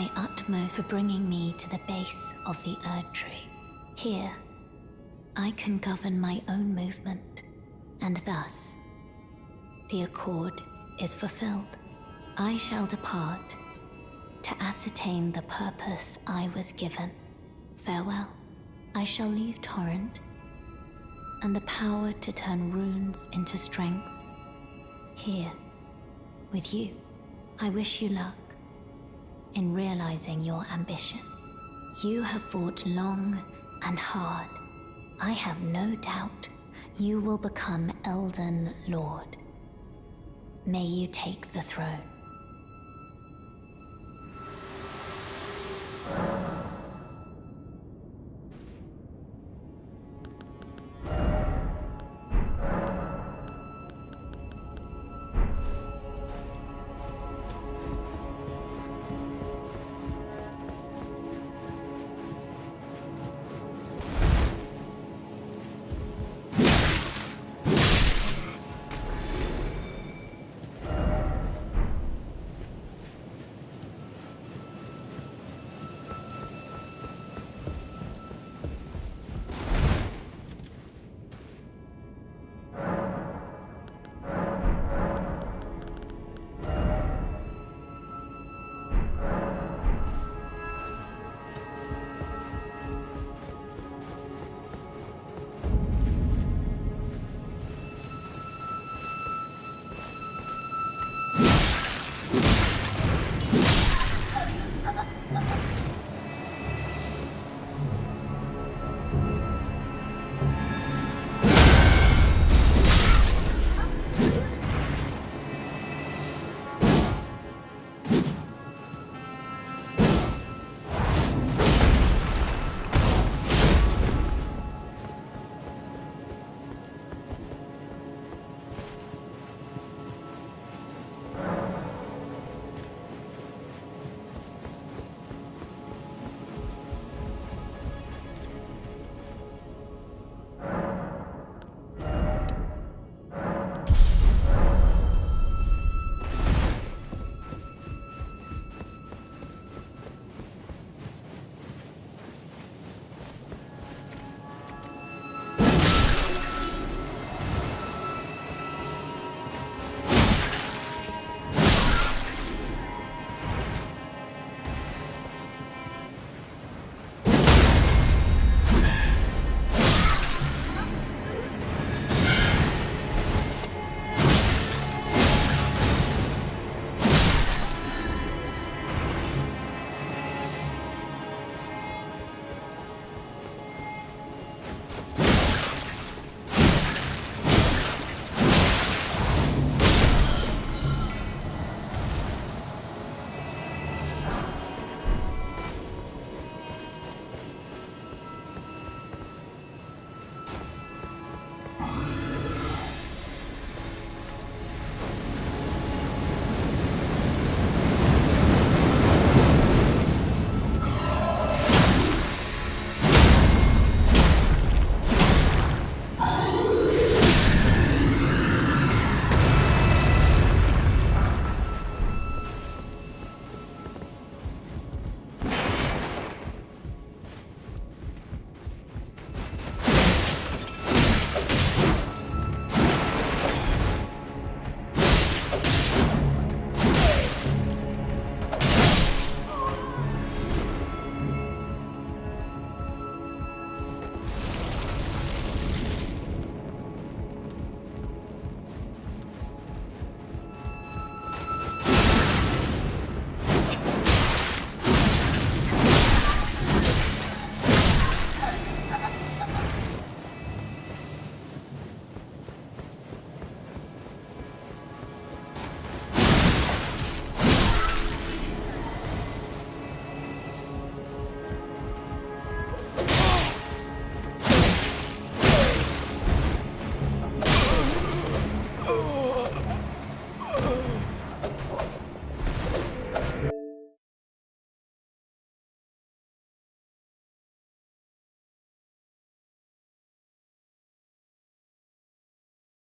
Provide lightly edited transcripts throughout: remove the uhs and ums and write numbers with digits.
my utmost for bringing me to the base of the Erd Tree. Here, I can govern my own movement, and thus, the accord is fulfilled. I shall depart to ascertain the purpose I was given. Farewell. I shall leave Torrent, and the power to turn runes into strength here with you. I wish you luck in realizing your ambition. You have fought long and hard. I have no doubt you will become Elden Lord. May you take the throne.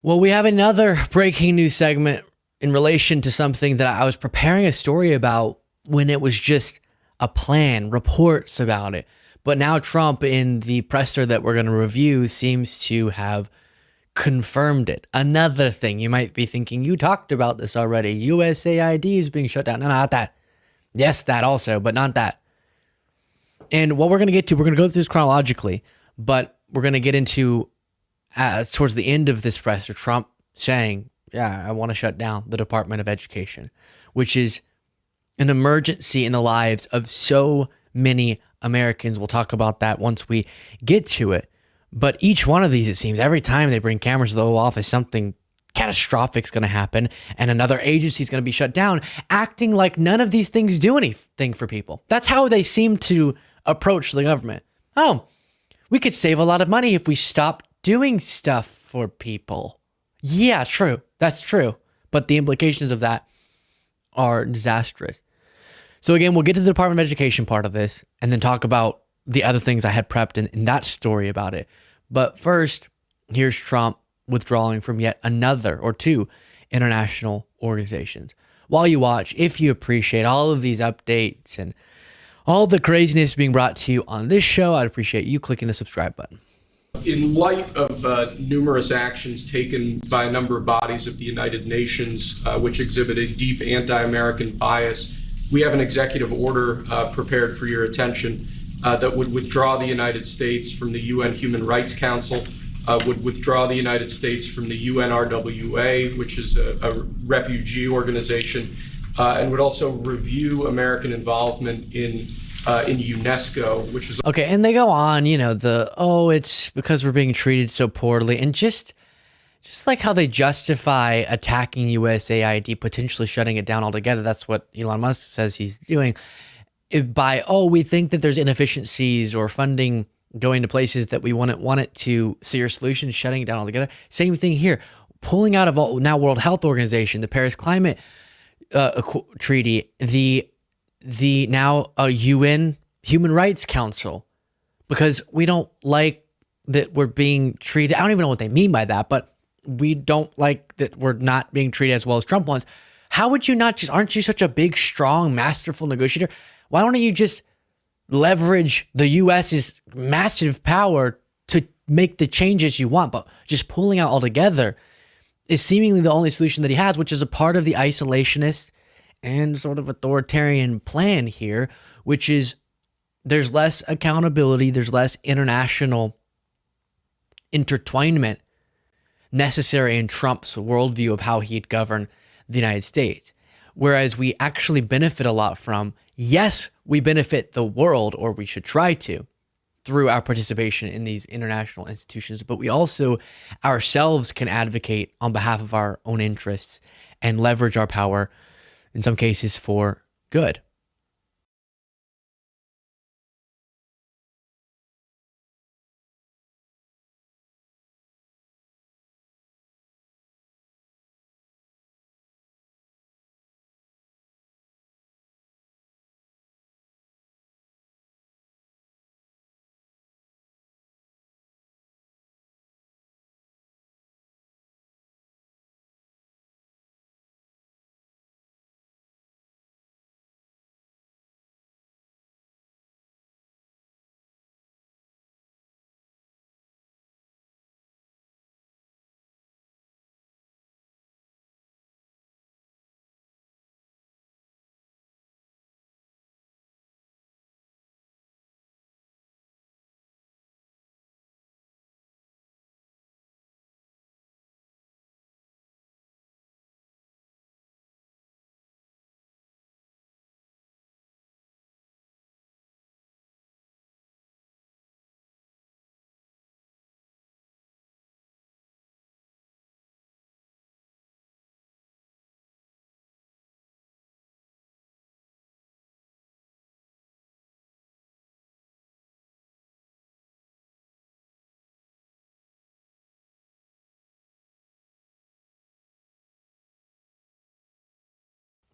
Well, we have another breaking news segment in relation to something that I was preparing a story about when it was just a plan, reports about it. But now Trump, in the presser that we're going to review, seems to have confirmed it. Another thing you might be thinking, you talked about this already. USAID is being shut down. No, not that. Yes, that also, but not that. And what we're going to get to, we're going to go through this chronologically, but we're going to get into, towards the end of this presser, Trump saying, yeah, I want to shut down the Department of Education, which is an emergency in the lives of so many Americans. We'll talk about that once we get to it. But each one of these, it seems, every time they bring cameras to the Oval Office, something catastrophic is going to happen, and another agency is going to be shut down, acting like none of these things do anything for people. That's how they seem to approach the government. Oh, we could save a lot of money if we stopped doing stuff for people. Yeah, true. That's true. But the implications of that are disastrous. So again, we'll get to the Department of Education part of this and then talk about the other things I had prepped in that story about it. But first, here's Trump withdrawing from yet another or two international organizations. While you watch, if you appreciate all of these updates and all the craziness being brought to you on this show, I'd appreciate you clicking the subscribe button. In light of numerous actions taken by a number of bodies of the United Nations, which exhibit a deep anti-American bias, we have an executive order prepared for your attention that would withdraw the United States from the UN Human Rights Council, would withdraw the United States from the UNRWA, which is a refugee organization, and would also review American involvement in UNESCO, which is okay. And they go on, it's because we're being treated so poorly, and just like how they justify attacking USAID, potentially shutting it down altogether. That's what Elon Musk says he's doing. We think that there's inefficiencies or funding going to places that we wouldn't want it to. So your solution is shutting it down altogether. Same thing here, pulling out of now World Health Organization, the Paris Climate Treaty, the now UN Human Rights Council, because we don't like that we're being treated. I don't even know what they mean by that, but we don't like that we're not being treated as well as Trump wants. How would you not aren't you such a big, strong, masterful negotiator? Why don't you just leverage the US's massive power to make the changes you want? But just pulling out altogether is seemingly the only solution that he has, which is a part of the isolationist and sort of authoritarian plan here, which is there's less accountability, there's less international intertwinement necessary in Trump's worldview of how he'd govern the United States. Whereas we actually benefit a lot from, yes, we benefit the world, or we should try to, through our participation in these international institutions, but we also ourselves can advocate on behalf of our own interests and leverage our power, in some cases, for good.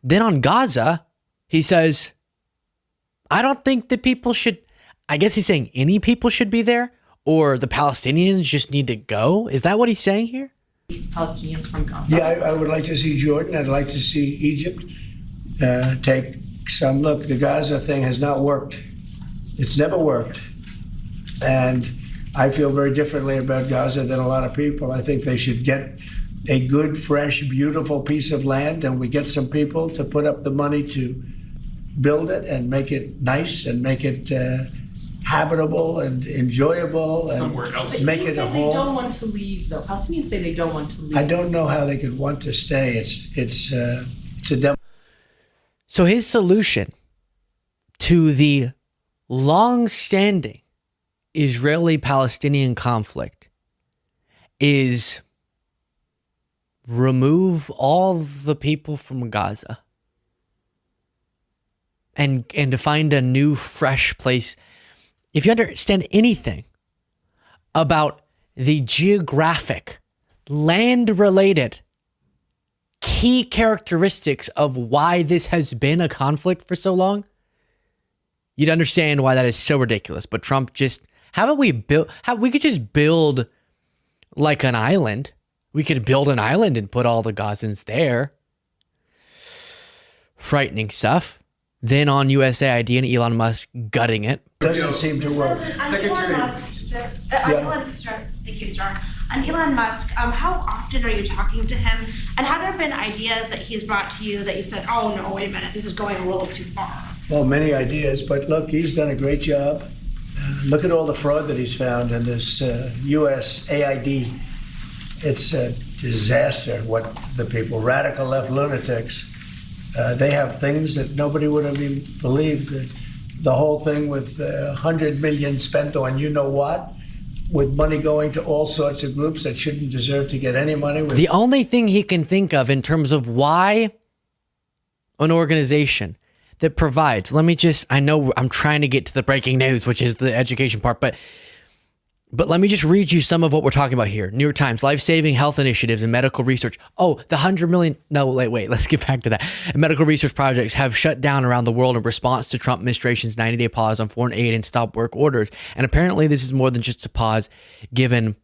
Then on Gaza, he says, I don't think that people should, I guess he's saying any people should be there, or the Palestinians just need to go. Is that what he's saying here? Palestinians from Gaza. Yeah, I would like to see Jordan. I'd like to see Egypt take some. Look, the Gaza thing has not worked. It's never worked. And I feel very differently about Gaza than a lot of people. I think they should get a good, fresh, beautiful piece of land, and we get some people to put up the money to build it and make it nice and make it habitable and enjoyable and Somewhere else. make it a home. They don't want to leave, though. Palestinians say they don't want to leave. I don't know how they could want to stay. It's a So his solution to the long-standing Israeli-Palestinian conflict is remove all the people from Gaza and to find a new, fresh place. If you understand anything about the geographic, land-related key characteristics of why this has been a conflict for so long, you'd understand why that is so ridiculous. But Trump just, we could just build like an island. We could build an island and put all the Gazans there. Frightening stuff. Then on USAID and Elon Musk gutting it. doesn't seem to work. Secretary. Elon Musk, thank you, sir. On Elon Musk, how often are you talking to him? And have there been ideas that he's brought to you that you said, oh no, wait a minute, this is going a little too far? Well, many ideas, but look, he's done a great job. Look at all the fraud that he's found in this USAID. It's a disaster what the people, radical left lunatics, they have things that nobody would have even believed. The whole thing with 100 million spent on you know what, with money going to all sorts of groups that shouldn't deserve to get any money. The only thing he can think of in terms of why an organization that provides, I know I'm trying to get to the breaking news, which is the education part, but let me just read you some of what we're talking about here. New York Times, life-saving health initiatives and medical research. Oh, the 100 million. No, wait, let's get back to that. Medical research projects have shut down around the world in response to Trump administration's 90-day pause on foreign aid and stop work orders. And apparently this is more than just a pause given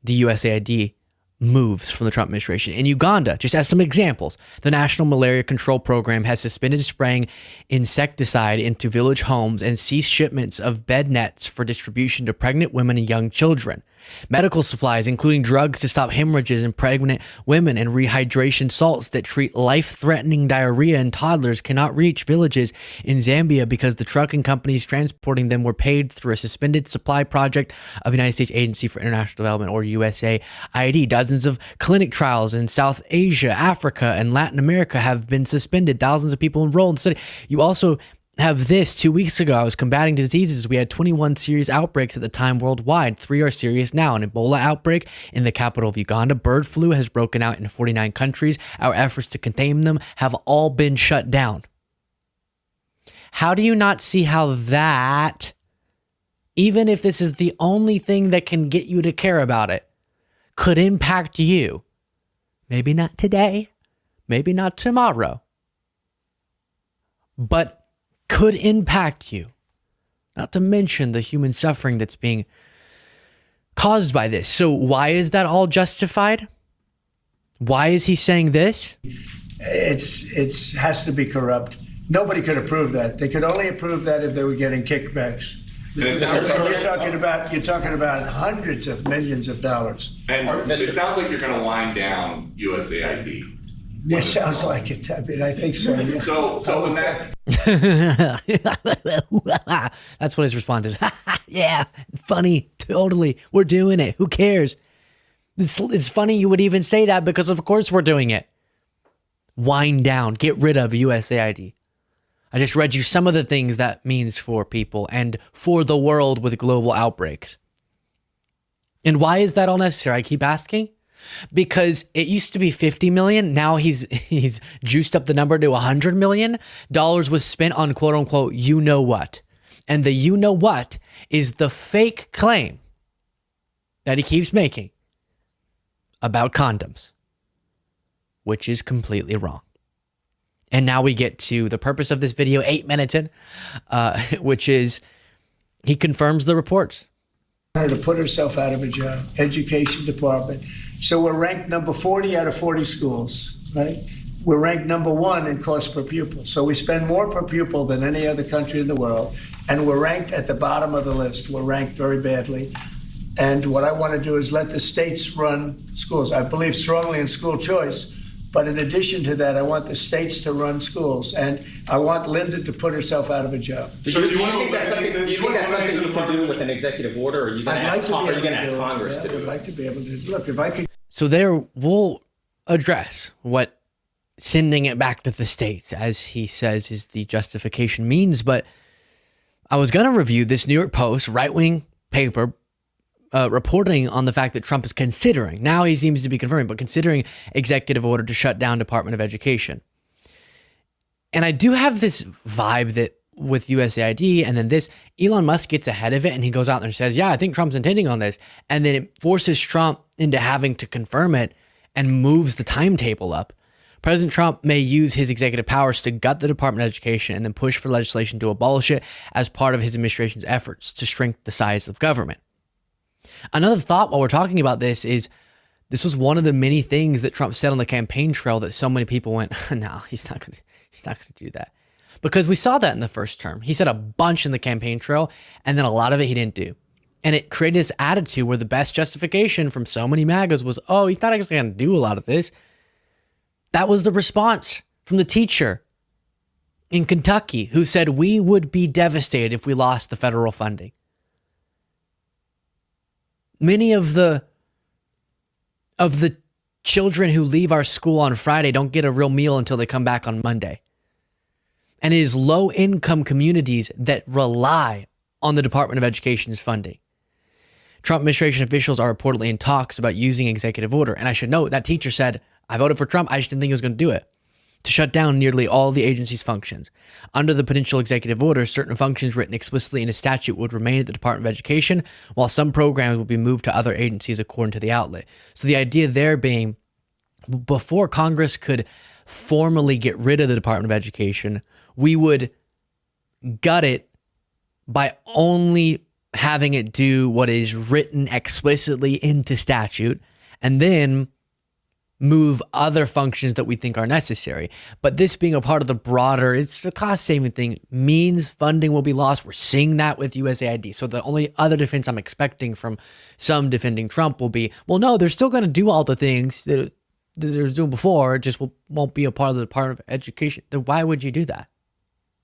the USAID moves from the Trump administration. In Uganda, just as some examples, the National Malaria Control Program has suspended spraying insecticide into village homes and ceased shipments of bed nets for distribution to pregnant women and young children. Medical supplies, including drugs to stop hemorrhages in pregnant women and rehydration salts that treat life-threatening diarrhea in toddlers, cannot reach villages in Zambia because the trucking companies transporting them were paid through a suspended supply project of the United States Agency for International Development, or USAID. Dozens of clinic trials in South Asia, Africa, and Latin America have been suspended. Thousands of people enrolled in the study. You also have this. 2 weeks ago, I was combating diseases. We had 21 serious outbreaks at the time worldwide. 3 are serious now. An Ebola outbreak in the capital of Uganda. Bird flu has broken out in 49 countries. Our efforts to contain them have all been shut down. How do you not see how that, even if this is the only thing that can get you to care about it, could impact you? Maybe not today, maybe not tomorrow, but could impact you. Not to mention the human suffering that's being caused by this. So why is that all justified? Why is he saying this? It has to be corrupt. Nobody could approve that. They could only approve that if they were getting kickbacks. You're talking about hundreds of millions of dollars. And it sounds like you're going to wind down USAID. It sounds like it. I mean, I think so. Yeah. So when that. That's what his response is. Yeah, funny. Totally. We're doing it. Who cares? It's funny you would even say that because of course we're doing it. Wind down. Get rid of USAID. I just read you some of the things that means for people and for the world with global outbreaks. And why is that all necessary? I keep asking. Because it used to be 50 million. Now he's juiced up the number to $100 million was spent on quote unquote, you know what. And the you know what is the fake claim that he keeps making about condoms, which is completely wrong. And now we get to the purpose of this video, 8 minutes in, which is he confirms the reports. To put herself out of a job, education department. So we're ranked number 40 out of 40 schools, right? we're ranked #1 in cost per pupil. So we spend more per pupil than any other country in the world, and we're ranked at the bottom of the list. We're ranked very badly. And what I want to do is let the states run schools. I believe strongly in school choice, but in addition to that, I want the states to run schools, and I want Linda to put herself out of a job. Do you think that's something you can do with an executive order, or are you going to ask Congress to do it? I'd like to be able to look if I could. So there, we'll address what sending it back to the states, as he says, is the justification means. But I was going to review this New York Post right-wing paper reporting on the fact that Trump is considering, now he seems to be confirming, but considering executive order to shut down Department of Education. And I do have this vibe that with USAID and then this, Elon Musk gets ahead of it and he goes out there and says, yeah, I think Trump's intending on this. And then it forces Trump into having to confirm it and moves the timetable up. President Trump may use his executive powers to gut the Department of Education and then push for legislation to abolish it as part of his administration's efforts to shrink the size of government. Another thought while we're talking about this is this was one of the many things that Trump said on the campaign trail that so many people went, no, he's not going to do that. Because we saw that in the first term. He said a bunch in the campaign trail, and then a lot of it he didn't do. And it created this attitude where the best justification from so many MAGAs was, oh, he's not actually going to do a lot of this. That was the response from the teacher in Kentucky who said we would be devastated if we lost the federal funding. Many of the children who leave our school on Friday don't get a real meal until they come back on Monday. And it is low-income communities that rely on the Department of Education's funding. Trump administration officials are reportedly in talks about using executive order. And I should note that teacher said, I voted for Trump, I just didn't think he was going to do it, to shut down nearly all the agency's functions. Under the potential executive order, certain functions written explicitly in a statute would remain at the Department of Education, while some programs would be moved to other agencies according to the outlet. So the idea there being, before Congress could formally get rid of the Department of Education, we would gut it by only having it do what is written explicitly into statute, and then move other functions that we think are necessary. But this being a part of the broader, it's a cost-saving thing, means funding will be lost. We're seeing that with USAID. So the only other defense I'm expecting from some defending Trump will be, well, no, they're still going to do all the things that they were doing before, it just won't be a part of the Department of Education. Then why would you do that?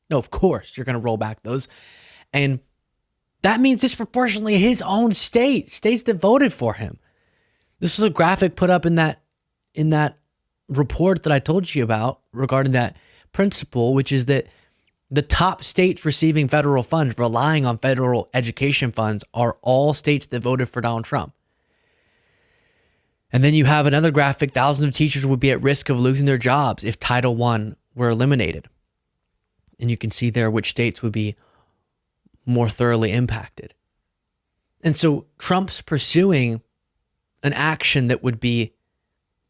No, of course, you're going to roll back those. And that means disproportionately his own states that voted for him. This was a graphic put up in that report that I told you about regarding that principle, which is that the top states receiving federal funds, relying on federal education funds, are all states that voted for Donald Trump. And then you have another graphic, thousands of teachers would be at risk of losing their jobs if Title I were eliminated. And you can see there which states would be more thoroughly impacted. And so Trump's pursuing an action that would be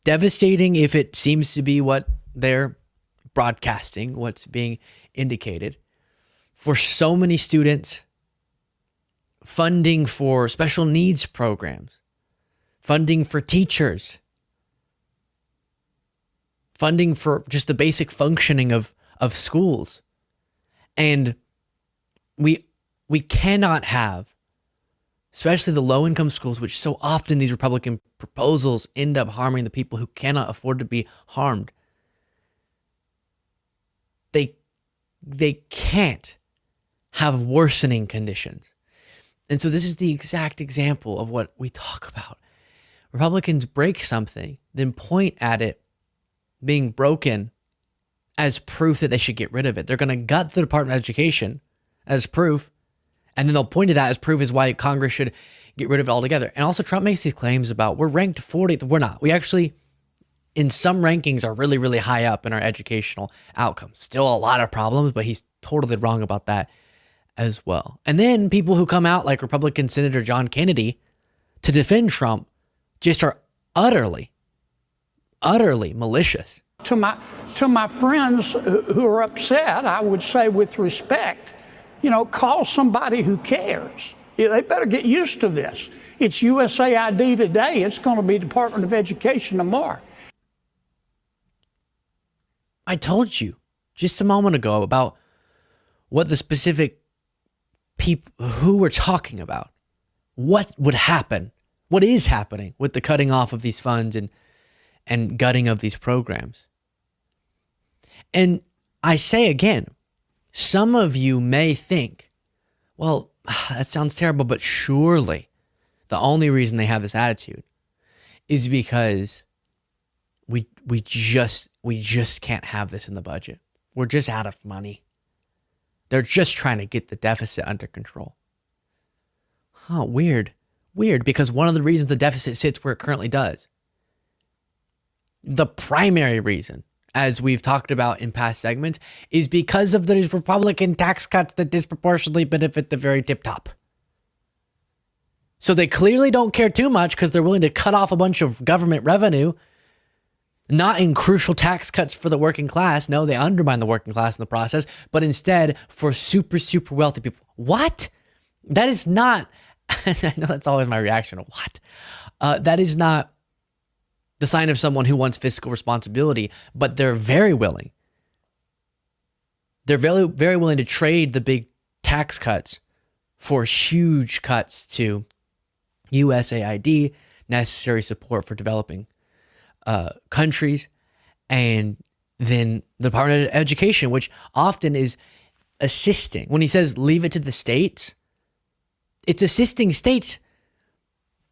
devastating if it seems to be what they're broadcasting, what's being indicated, for so many students, funding for special needs programs, funding for teachers, funding for just the basic functioning of schools. And we cannot have, especially the low-income schools, which so often these Republican proposals end up harming the people who cannot afford to be harmed. They can't have worsening conditions. And so this is the exact example of what we talk about. Republicans break something, then point at it being broken as proof that they should get rid of it. They're going to gut the Department of Education as proof, and then they'll point to that as proof as why Congress should get rid of it altogether. And also Trump makes these claims about we're ranked 40th. We're not. We actually, in some rankings, are really, really high up in our educational outcomes. Still a lot of problems, but he's totally wrong about that as well. And then people who come out like Republican Senator John Kennedy to defend Trump just are utterly malicious. To my friends who are upset, I would say with respect, call somebody who cares. They better get used to this. It's USAID today. It's going to be Department of Education tomorrow. I told you just a moment ago about what the specific people who we're talking about, what would happen, what is happening with the cutting off of these funds and gutting of these programs. And I say again, some of you may think, well, that sounds terrible, but surely the only reason they have this attitude is because we just can't have this in the budget. We're just out of money. They're just trying to get the deficit under control. Huh, weird. Weird, because one of the reasons the deficit sits where it currently does, the primary reason, as we've talked about in past segments, is because of those Republican tax cuts that disproportionately benefit the very tip top. So they clearly don't care too much because they're willing to cut off a bunch of government revenue, not in crucial tax cuts for the working class. No, they undermine the working class in the process, but instead for super, super wealthy people. What? That is not, I know that's always my reaction. What? That is not the sign of someone who wants fiscal responsibility, but they're very willing. They're very, very willing to trade the big tax cuts for huge cuts to USAID, necessary support for developing countries, and then the Department of Education, which often is assisting. When he says leave it to the states, it's assisting states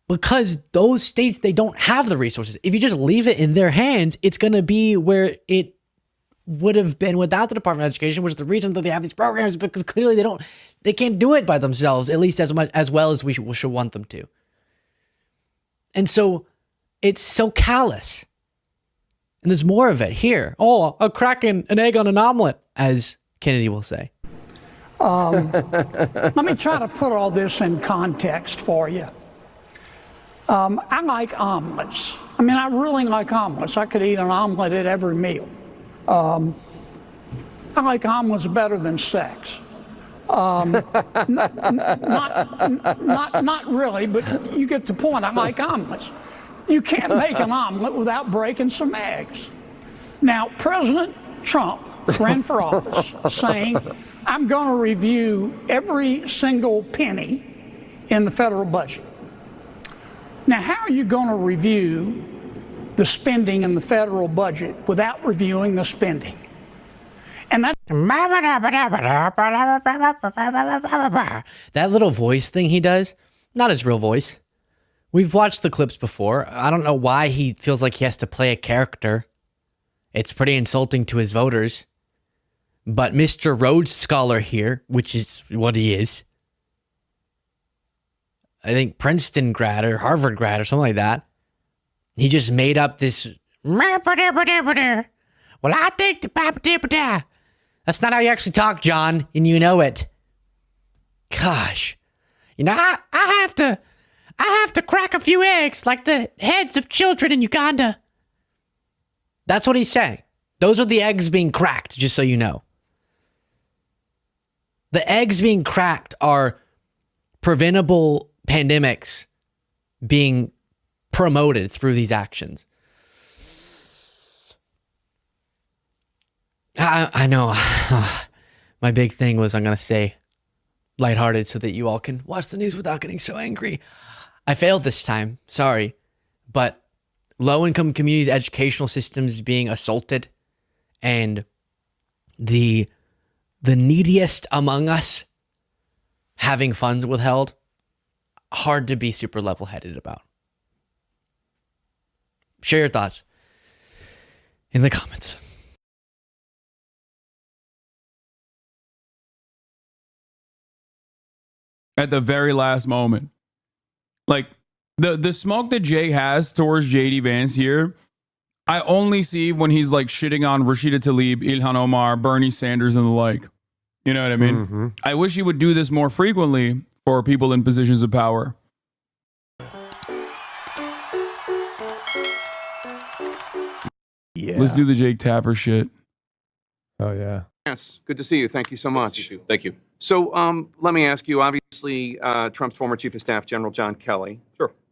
because those states, they don't have the resources. If you just leave it in their hands, it's going to be where it would have been without the Department of Education, which is the reason that they have these programs, because clearly they can't do it by themselves, at least as well as we should want them to. And so it's so callous. And there's more of it here. Oh, a crack in an egg on an omelet, as Kennedy will say. Let me try to put all this in context for you. I like omelets. I mean, I really like omelets. I could eat an omelet at every meal. I like omelets better than sex. Not really, but you get the point. I like omelets. You can't make an omelet without breaking some eggs. Now, President Trump ran for office saying, I'm going to review every single penny in the federal budget. Now, how are you going to review the spending in the federal budget without reviewing the spending? And that little voice thing he does, not his real voice. We've watched the clips before. I don't know why he feels like he has to play a character. It's pretty insulting to his voters. But Mr. Rhodes Scholar here, which is what he is, I think Princeton grad or Harvard grad or something like that, he just made up this, well, I think the that's not how you actually talk, John, and you know it. Gosh. You know, I have to crack a few eggs like the heads of children in Uganda. That's what he's saying. Those are the eggs being cracked, just so you know. The eggs being cracked are preventable pandemics being promoted through these actions. I know. My big thing was I'm going to say lighthearted so that you all can watch the news without getting so angry. I failed this time. Sorry. But low-income communities' educational systems being assaulted and the neediest among us having funds withheld, hard to be super level-headed about. Share your thoughts in the comments. At the very last moment. Like, the smoke that Jay has towards JD Vance here, I only see when he's like shitting on Rashida Tlaib, Ilhan Omar, Bernie Sanders, and the like. You know what I mean? Mm-hmm. I wish he would do this more frequently for people in positions of power. Yeah. Let's do the Jake Tapper shit. Oh, yeah. Yes, good to see you. Thank you so much. Thank you. So let me ask you, obviously, Trump's former chief of staff, General John Kelly,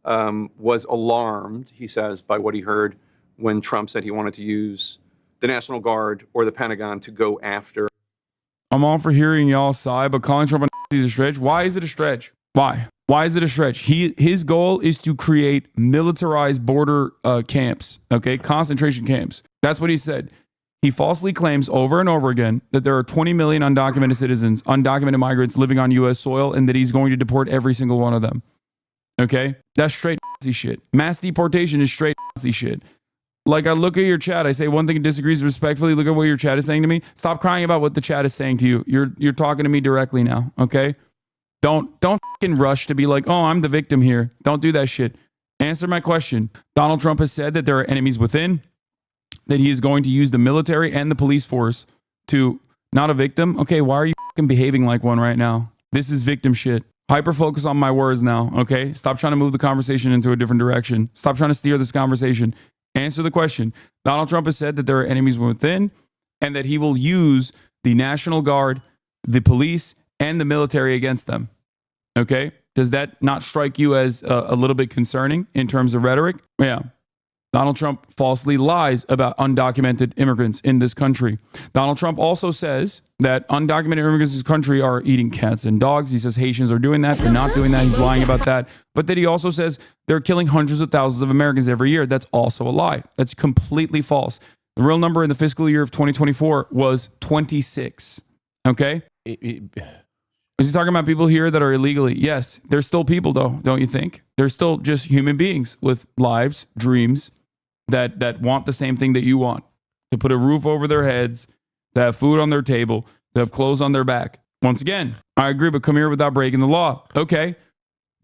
was alarmed, he says, by what he heard when Trump said he wanted to use the National Guard or the Pentagon to go after. I'm all for hearing y'all sigh, but calling Trump a Nazi is a stretch. Why is it a stretch? Why? Why is it a stretch? His goal is to create militarized border camps, okay, concentration camps. That's what he said. He falsely claims over and over again that there are 20 million undocumented citizens, undocumented migrants living on U.S. soil, and that he's going to deport every single one of them. Okay? That's straight Nazi shit. Mass deportation is straight Nazi shit. Like, I look at your chat, I say one thing and disagrees respectfully. Look at what your chat is saying to me. Stop crying about what the chat is saying to you. You're talking to me directly now, okay? Don't fucking rush to be like, oh, I'm the victim here. Don't do that shit. Answer my question. Donald Trump has said that there are enemies within, that he is going to use the military and the police force to not a victim. Okay, why are you fucking behaving like one right now? This is victim shit. Hyper focus on my words now, okay? Stop trying to move the conversation into a different direction. Stop trying to steer this conversation. Answer the question. Donald Trump has said that there are enemies within and that he will use the National Guard, the police, and the military against them. Okay? Does that not strike you as a little bit concerning in terms of rhetoric? Yeah. Donald Trump falsely lies about undocumented immigrants in this country. Donald Trump also says that undocumented immigrants in this country are eating cats and dogs. He says Haitians are doing that. They're not doing that. He's lying about that. But that he also says they're killing hundreds of thousands of Americans every year. That's also a lie. That's completely false. The real number in the fiscal year of 2024 was 26. Okay? Is he talking about people here that are illegally? Yes. They're still people, though, don't you think? They're still just human beings with lives, dreams, that want the same thing that you want, to put a roof over their heads, to have food on their table, to have clothes on their back. Once again, I agree, but come here without breaking the law. Okay,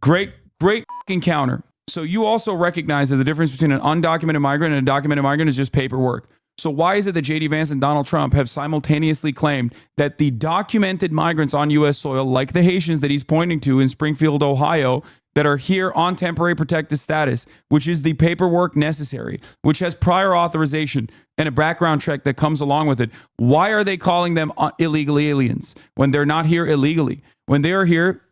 great fucking counter. So you also recognize that the difference between an undocumented migrant and a documented migrant is just paperwork. So why is it that J.D. Vance and Donald Trump have simultaneously claimed that the documented migrants on U.S. soil, like the Haitians that he's pointing to in Springfield, Ohio, that are here on temporary protected status, which is the paperwork necessary, which has prior authorization and a background check that comes along with it. Why are they calling them illegal aliens when they're not here illegally? When they are here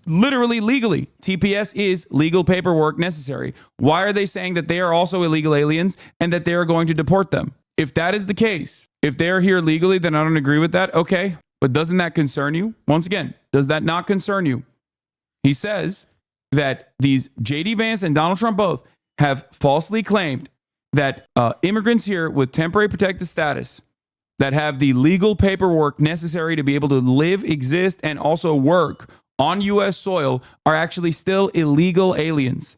literally legally. TPS is legal paperwork necessary. Why are they saying that they are also illegal aliens and that they are going to deport them? If that is the case, if they're here legally, then I don't agree with that. Okay, but doesn't that concern you? Once again, does that not concern you? He says that these J.D. Vance and Donald Trump both have falsely claimed that immigrants here with temporary protected status that have the legal paperwork necessary to be able to live, exist, and also work on U.S. soil are actually still illegal aliens.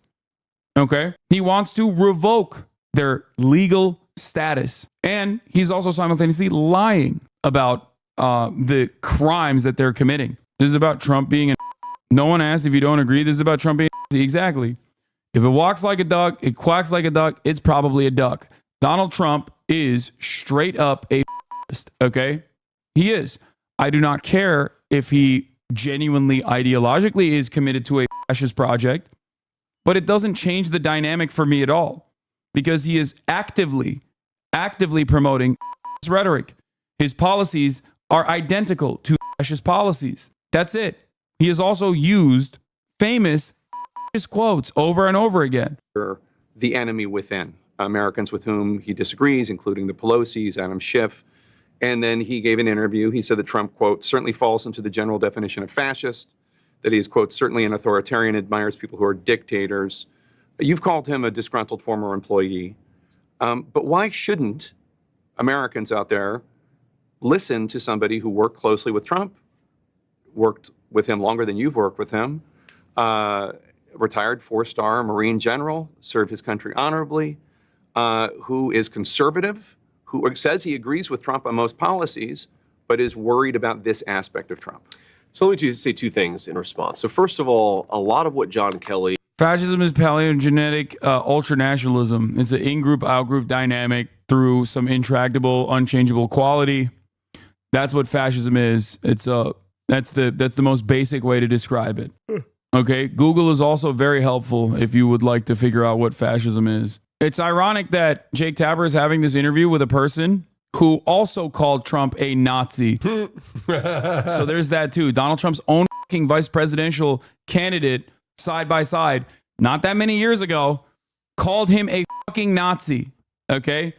Okay? He wants to revoke their legal status. And he's also simultaneously lying about the crimes that they're committing. This is about Trump being no one asked if you don't agree. This is about Trump being exactly. If it walks like a duck, it quacks like a duck, it's probably a duck. Donald Trump is straight up a okay? He is. I do not care if he genuinely ideologically is committed to a fascist project, but it doesn't change the dynamic for me at all because he is actively promoting rhetoric. His policies are identical to fascist policies. That's it. He has also used famous quotes over and over again. The enemy within, Americans with whom he disagrees, including the Pelosi's, Adam Schiff. And then he gave an interview. He said that Trump, quote, certainly falls into the general definition of fascist, that he is, quote, certainly an authoritarian, admires people who are dictators. You've called him a disgruntled former employee. But why shouldn't Americans out there listen to somebody who worked closely with Trump, worked with him longer than you've worked with him, retired four-star Marine general, served his country honorably, who is conservative, who says he agrees with Trump on most policies, but is worried about this aspect of Trump? So let me say two things in response. So first of all, a lot of what John Kelly... Fascism is paleogenetic ultranationalism. It's an in-group, out-group dynamic through some intractable, unchangeable quality. That's what fascism is. That's the most basic way to describe it. Okay, Google is also very helpful if you would like to figure out what fascism is. It's ironic that Jake Tapper is having this interview with a person who also called Trump a Nazi. So there's that too. Donald Trump's own fucking vice presidential candidate, side by side, not that many years ago, called him a fucking Nazi. Okay?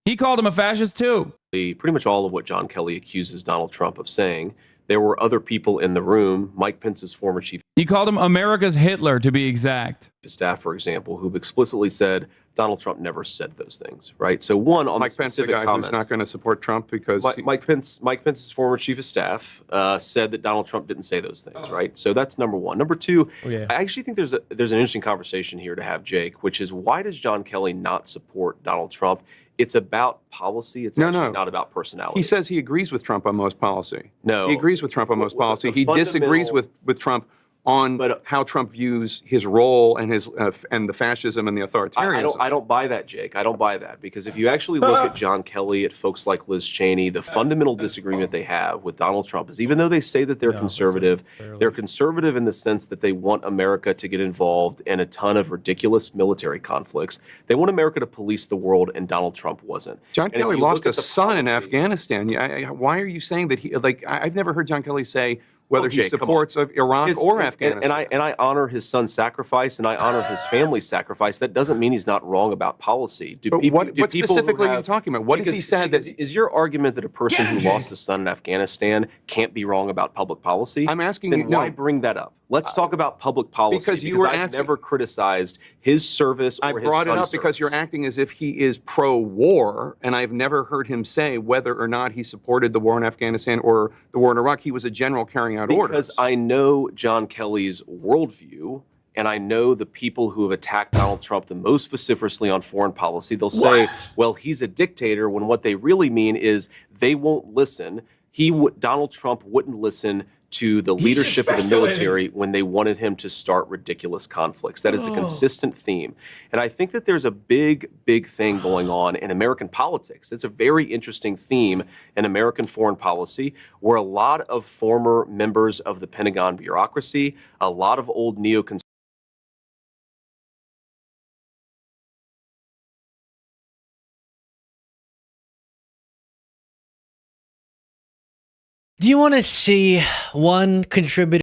He called him a fascist too. Pretty much all of what John Kelly accuses Donald Trump of saying. There were other people in the room, Mike Pence's former chief He called him America's Hitler, to be exact. of staff, for example, who've explicitly said Donald Trump never said those things, right? So one, on Mike the Pence, the specific guy comments. who's not going to support Trump because Mike Pence's former chief of staff said that Donald Trump didn't say those things, right? So that's number one. Number two, I actually think there's an interesting conversation here to have, Jake, which is why does John Kelly not support Donald Trump? It's about policy. It's actually not about personality. he says he agrees with Trump on most policy. No. He agrees with Trump on most policy. the He disagrees fundamental- with Trump on how Trump views his role and his and the fascism and the authoritarianism. I don't buy that, Jake. I don't buy that because if you actually look at John Kelly, at folks like Liz Cheney, the fundamental disagreement they have with Donald Trump is even though they say that they're conservative in the sense that they want America to get involved in a ton of ridiculous military conflicts. They want America to police the world, and Donald Trump wasn't. John And if Kelly you lost look a at the son in policy- Afghanistan. Why are you saying that he like? I've never heard John Kelly say whether he Jake, come on. supports of Iraq or Afghanistan. And I honor his son's sacrifice, and I honor his family's sacrifice. That doesn't mean he's not wrong about policy. But what specifically are you talking about? What has he said that is your argument that a person who lost a son in Afghanistan can't be wrong about public policy? I'm asking then you. why No, bring that up? Let's talk about public policy because you were I've asking- never criticized his service or I his brought it son's up because service. you're acting as if he is pro-war, and I've never heard him say whether or not he supported the war in Afghanistan or the war in Iraq. He was a general carrying out orders. Because I know John Kelly's worldview, and I know the people who have attacked Donald Trump the most vociferously on foreign policy. They'll say, well, he's a dictator, when what they really mean is they won't listen. Donald Trump wouldn't listen to the leadership of the military when they wanted him to start ridiculous conflicts. That is a consistent theme. And I think that there's a big, big thing going on in American politics. It's a very interesting theme in American foreign policy where a lot of former members of the Pentagon bureaucracy, a lot of old neoconservatives, Do you want to see one contributor?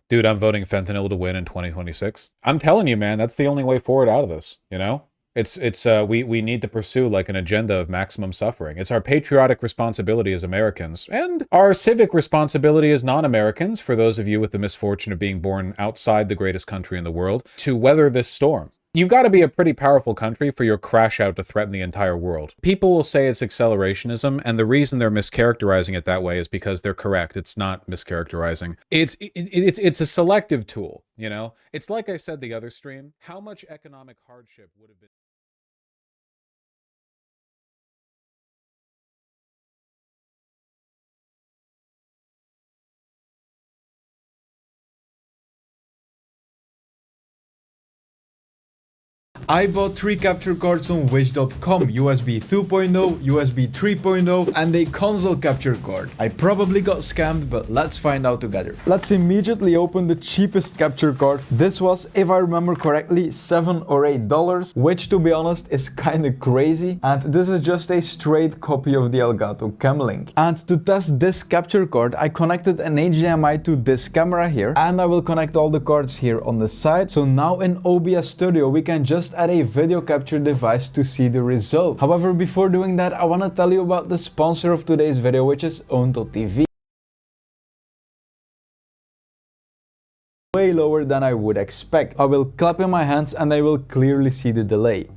Dude, I'm voting fentanyl to win in 2026. I'm telling you, man, that's the only way forward out of this, you know? We need to pursue like an agenda of maximum suffering. It's our patriotic responsibility as Americans and our civic responsibility as non-Americans, for those of you with the misfortune of being born outside the greatest country in the world, to weather this storm. You've got to be a pretty powerful country for your crash out to threaten the entire world. People will say it's accelerationism, and the reason they're mischaracterizing it that way is because they're correct. It's not mischaracterizing. It's a selective tool, you know? It's like I said the other stream, how much economic hardship would have been... I bought 3 capture cards on wish.com, USB 2.0, USB 3.0 and a console capture card. I probably got scammed, but let's find out together. Let's immediately open the cheapest capture card. This was, if I remember correctly, $7 or $8, which to be honest is kinda crazy. And this is just a straight copy of the Elgato Cam Link. And to test this capture card, I connected an HDMI to this camera here, and I will connect all the cards here on the side. So now in OBS Studio, we can just add a video capture device to see the result. However, before doing that, I want to tell you about the sponsor of today's video, which is Own.tv. Way lower than I would expect. I will clap in my hands and I will clearly see the delay.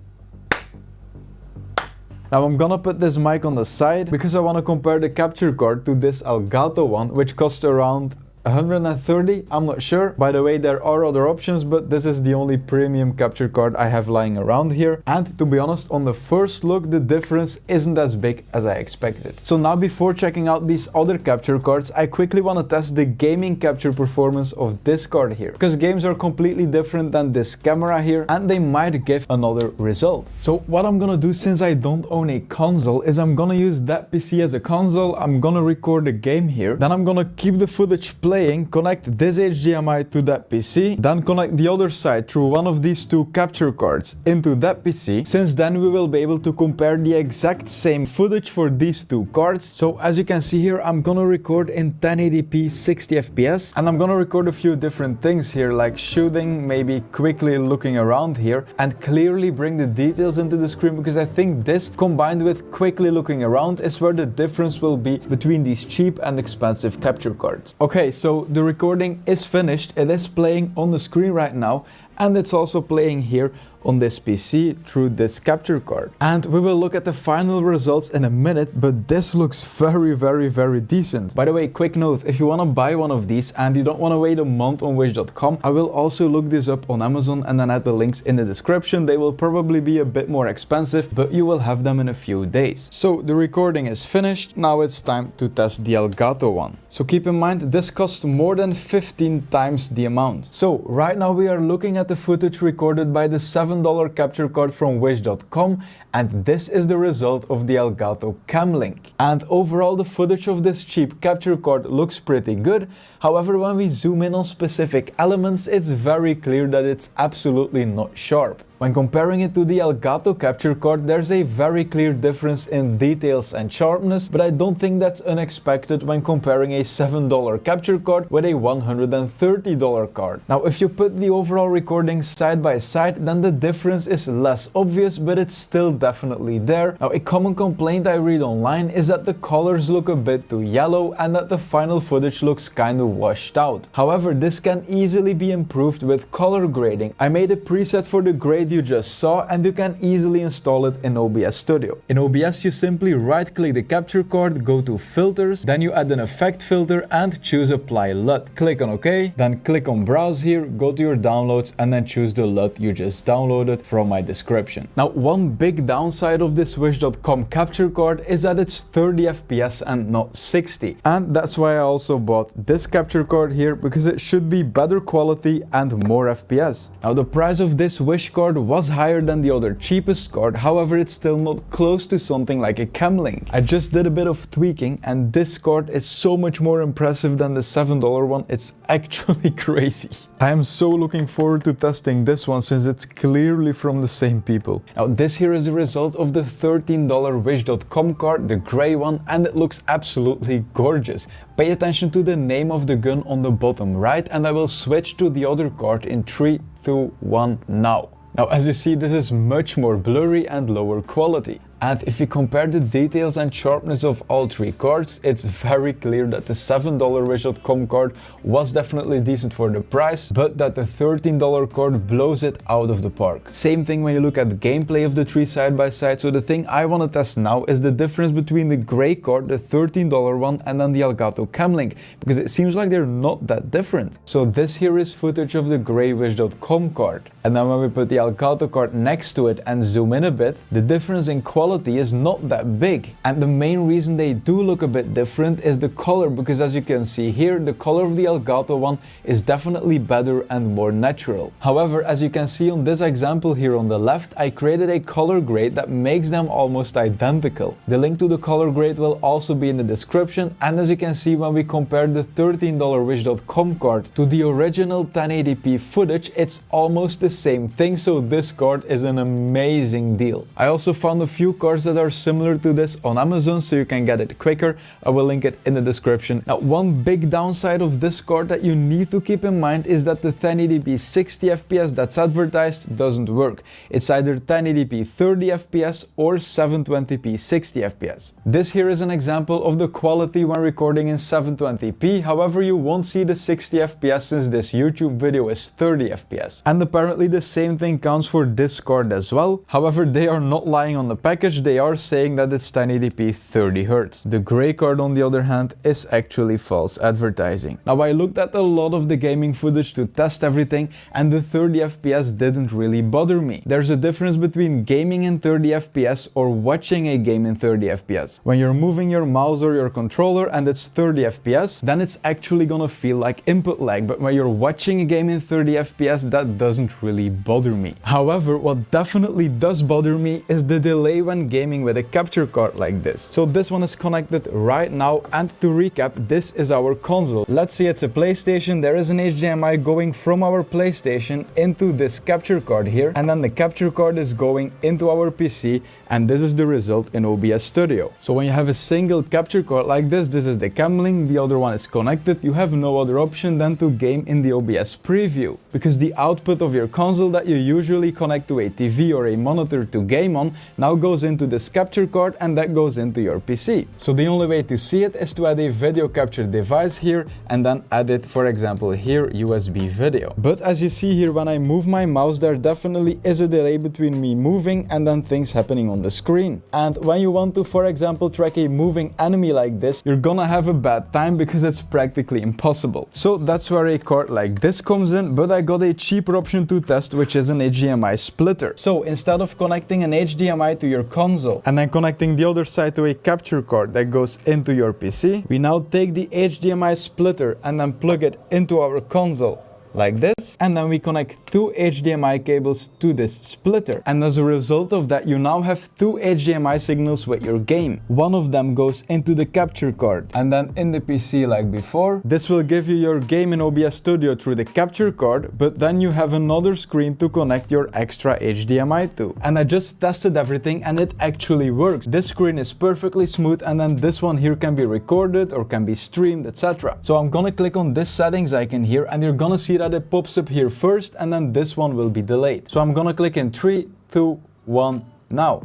Now I'm gonna put this mic on the side because I want to compare the capture card to this Elgato one, which costs around 130, I'm not sure. By the way, there are other options, but this is the only premium capture card I have lying around here. And to be honest, on the first look, the difference isn't as big as I expected. So now before checking out these other capture cards, I quickly want to test the gaming capture performance of this card here. Because games are completely different than this camera here, and they might give another result. So what I'm gonna do, since I don't own a console, is I'm gonna use that PC as a console. I'm gonna record a game here. Then I'm gonna keep the footage playing playing, connect this HDMI to that PC, then connect the other side through one of these two capture cards into that PC. Since then we will be able to compare the exact same footage for these two cards. So as you can see here, I'm gonna record in 1080p 60 FPS, and I'm gonna record a few different things here, like shooting, maybe quickly looking around here, and clearly bring the details into the screen, because I think this combined with quickly looking around is where the difference will be between these cheap and expensive capture cards. Okay, so the recording is finished. It is playing on the screen right now, and it's also playing here on this PC through this capture card. And we will look at the final results in a minute, but this looks very decent. By the way, quick note, if you want to buy one of these and you don't want to wait a month on wish.com, I will also look this up on Amazon and then add the links in the description. They will probably be a bit more expensive, but you will have them in a few days. So the recording is finished. Now it's time to test the Elgato one. So keep in mind, this costs more than 15 times the amount. So right now we are looking at the footage recorded by the $7 capture card from wish.com, and this is the result of the Elgato Cam Link. And overall the footage of this cheap capture card looks pretty good. However, when we zoom in on specific elements, it's very clear that it's absolutely not sharp. When comparing it to the Elgato capture card, there's a very clear difference in details and sharpness, but I don't think that's unexpected when comparing a $7 capture card with a $130 card. Now, if you put the overall recordings side by side, then the difference is less obvious, but it's still definitely there. Now, a common complaint I read online is that the colors look a bit too yellow and that the final footage looks kind of washed out. However, this can easily be improved with color grading. I made a preset for the grade you just saw, and you can easily install it in OBS Studio. In OBS, you simply right click the capture card, go to filters, then you add an effect filter and choose apply LUT. Click on OK, then click on browse here, go to your downloads and then choose the LUT you just downloaded from my description. Now, one big downside of this wish.com capture card is that it's 30 FPS and not 60. And that's why I also bought this capture card here, because it should be better quality and more FPS. Now, the price of this Wish card was higher than the other cheapest card, however it's still not close to something like a Cam Link. I just did a bit of tweaking and this card is so much more impressive than the $7 one, it's actually crazy. I am so looking forward to testing this one since it's clearly from the same people. Now, this here is the result of the $13 wish.com card, the grey one, and it looks absolutely gorgeous. Pay attention to the name of the gun on the bottom right, and I will switch to the other card in 3, 2, 1 now. Now, as you see, this is much more blurry and lower quality. And if you compare the details and sharpness of all three cards, it's very clear that the $7 wish.com card was definitely decent for the price, but that the $13 card blows it out of the park. Same thing when you look at the gameplay of the three side by side. So the thing I want to test now is the difference between the grey card, the $13 one, and then the Elgato Cam Link, because it seems like they're not that different. So this here is footage of the grey wish.com card. And then when we put the Elgato card next to it and zoom in a bit, the difference in quality is not that big. And the main reason they do look a bit different is the color, because as you can see here, the color of the Elgato one is definitely better and more natural. However, as you can see on this example here on the left, I created a color grade that makes them almost identical. The link to the color grade will also be in the description, and as you can see, when we compare the $13 wish.com card to the original 1080p footage, it's almost the same thing, so this card is an amazing deal. I also found a few cards that are similar to this on Amazon, so you can get it quicker. I will link it in the description. Now, one big downside of this card that you need to keep in mind is that the 1080p 60 FPS that's advertised doesn't work. It's either 1080p 30 FPS or 720p 60 FPS. This here is an example of the quality when recording in 720p, however you won't see the 60 FPS since this YouTube video is 30 FPS. And apparently the same thing counts for this card as well, however they are not lying on the package, they are saying that it's 1080p 30 Hz. The grey card on the other hand is actually false advertising. Now, I looked at a lot of the gaming footage to test everything, and the 30 FPS didn't really bother me. There's a difference between gaming in 30 FPS or watching a game in 30 FPS. When you're moving your mouse or your controller and it's 30 FPS, then it's actually gonna feel like input lag, but when you're watching a game in 30 FPS, that doesn't really bother me. However, what definitely does bother me is the delay when when gaming with a capture card like this. So this one is connected right now, and to recap, this is our console. Let's say it's a PlayStation. There is an HDMI going from our PlayStation into this capture card here, and then the capture card is going into our PC, and this is the result in OBS Studio. So when you have a single capture card like this is the cam link, the other one is connected, you have no other option than to game in the OBS preview, because the output of your console that you usually connect to a TV or a monitor to game on now goes into this capture card, and that goes into your PC. So the only way to see it is to add a video capture device here and then add it, for example here, USB video. But as you see here, when I move my mouse, there definitely is a delay between me moving and then things happening on the screen. And when you want to, for example, track a moving enemy like this, you're gonna have a bad time because it's practically impossible. So that's where a card like this comes in, but I got a cheaper option to test, which is an HDMI splitter. So instead of connecting an HDMI to your console and then connecting the other side to a capture card that goes into your PC, we now take the HDMI splitter and then plug it into our console like this, and then we connect two HDMI cables to this splitter, and as a result of that you now have two HDMI signals with your game. One of them goes into the capture card and then in the PC like before. This will give you your game in OBS Studio through the capture card, but then you have another screen to connect your extra HDMI to. And I just tested everything and it actually works. This screen is perfectly smooth, and then this one here can be recorded or can be streamed, etc. So I'm gonna click on this settings icon here, and you're gonna see that it pops up here first, and then this one will be delayed. So I'm gonna click in 3, 2, 1, now.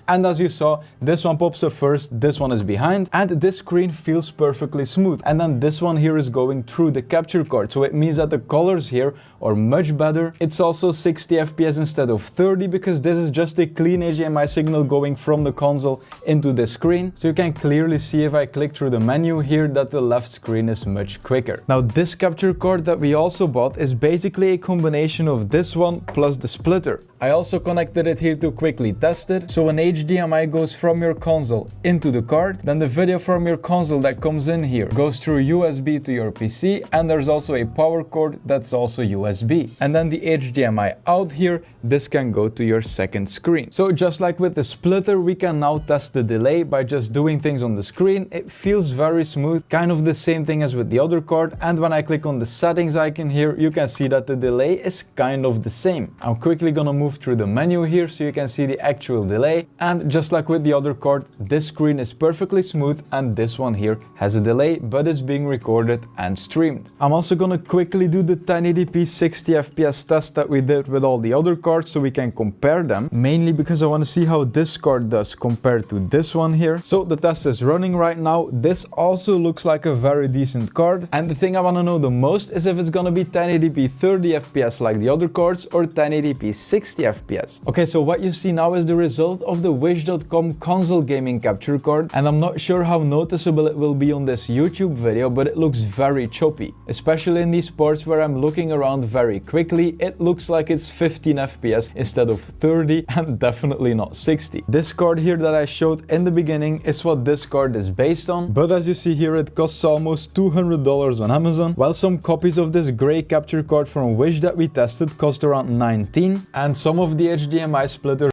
And as you saw, this one pops up first, this one is behind, and this screen feels perfectly smooth. And then this one here is going through the capture card, so it means that the colors here are much better. It's also 60 FPS instead of 30, because this is just a clean HDMI signal going from the console into the screen. So you can clearly see if I click through the menu here that the left screen is much quicker. Now this capture card that we also bought is basically a combination of this one plus the splitter. I also connected it here to quickly test it. So when HDMI goes from your console into the card, then the video from your console that comes in here goes through USB to your PC, and there's also a power cord that's also USB. And then the HDMI out here, this can go to your second screen. So just like with the splitter, we can now test the delay by just doing things on the screen. It feels very smooth, kind of the same thing as with the other card. And when I click on the settings icon here, you can see that the delay is kind of the same. I'm quickly gonna move through the menu here so you can see the actual delay, and just like with the other card, this screen is perfectly smooth, and this one here has a delay, but it's being recorded and streamed. I'm also gonna quickly do the 1080p 60 FPS test that we did with all the other cards so we can compare them, mainly because I want to see how this card does compared to this one here. So the test is running right now. This also looks like a very decent card, and the thing I want to know the most is if it's gonna be 1080p 30 FPS like the other cards or 1080p 60 FPS. Okay, so what you see now is the result of the Wish.com console gaming capture card, and I'm not sure how noticeable it will be on this YouTube video, but it looks very choppy. Especially in these parts where I'm looking around very quickly, it looks like it's 15 FPS instead of 30, and definitely not 60. This card here that I showed in the beginning is what this card is based on, but as you see here, it costs almost $200 on Amazon, while some copies of this gray capture card from Wish that we tested cost around 19, and some of the HDMI splitters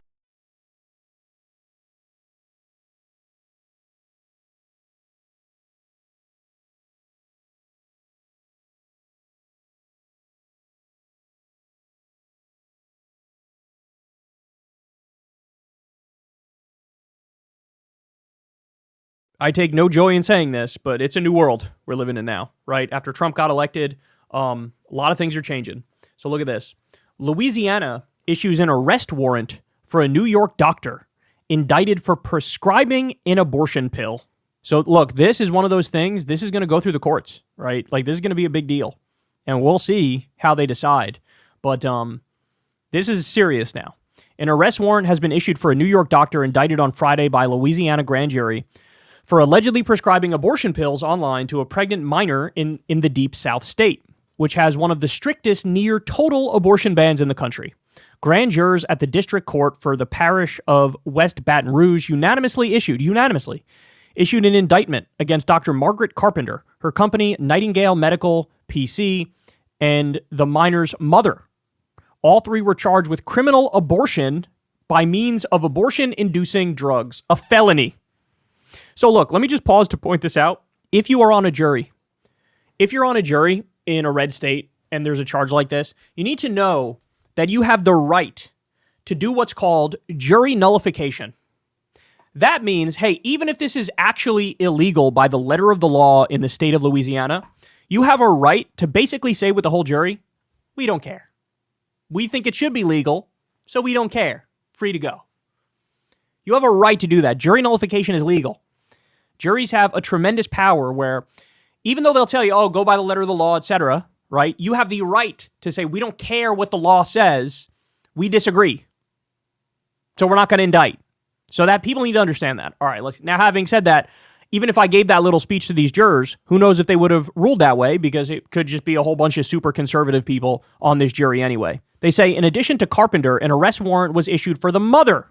I take no joy in saying this, but it's a new world we're living in now, right? After Trump got elected, a lot of things are changing. So look at this. Louisiana issues an arrest warrant for a New York doctor indicted for prescribing an abortion pill. So look, this is one of those things, this is going to go through the courts, right? Like, this is going to be a big deal. And we'll see how they decide. But this is serious now. An arrest warrant has been issued for a New York doctor indicted on Friday by Louisiana grand jury for allegedly prescribing abortion pills online to a pregnant minor in the Deep South state, which has one of the strictest near total abortion bans in the country. Grand jurors at the district court for the parish of West Baton Rouge unanimously issued an indictment against Dr. Margaret Carpenter, her company Nightingale Medical PC, and the minor's mother. All three were charged with criminal abortion by means of abortion-inducing drugs, a felony. So look, let me just pause to point this out. If you are on a jury, if you're on a jury in a red state and there's a charge like this, you need to know that you have the right to do what's called jury nullification. That means, hey, even if this is actually illegal by the letter of the law in the state of Louisiana, you have a right to basically say with the whole jury, we don't care. We think it should be legal, so we don't care. Free to go. You have a right to do that. Jury nullification is legal. Juries have a tremendous power where even though they'll tell you, oh, go by the letter of the law, etc., right? You have the right to say, we don't care what the law says. We disagree. So we're not going to indict. So that people need to understand that. All right, now having said that, even if I gave that little speech to these jurors, who knows if they would have ruled that way, because it could just be a whole bunch of super conservative people on this jury anyway. They say, in addition to Carpenter, an arrest warrant was issued for the mother,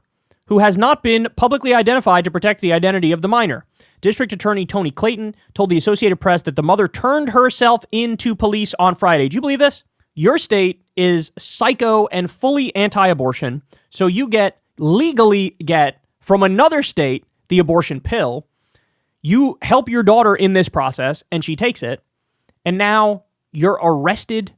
who has not been publicly identified to protect the identity of the minor. District Attorney Tony Clayton told the Associated Press that the mother turned herself into police on Friday. Do you believe this? Your state is psycho and fully anti-abortion, so you legally get from another state the abortion pill. You help your daughter in this process, and she takes it, and now you're arrested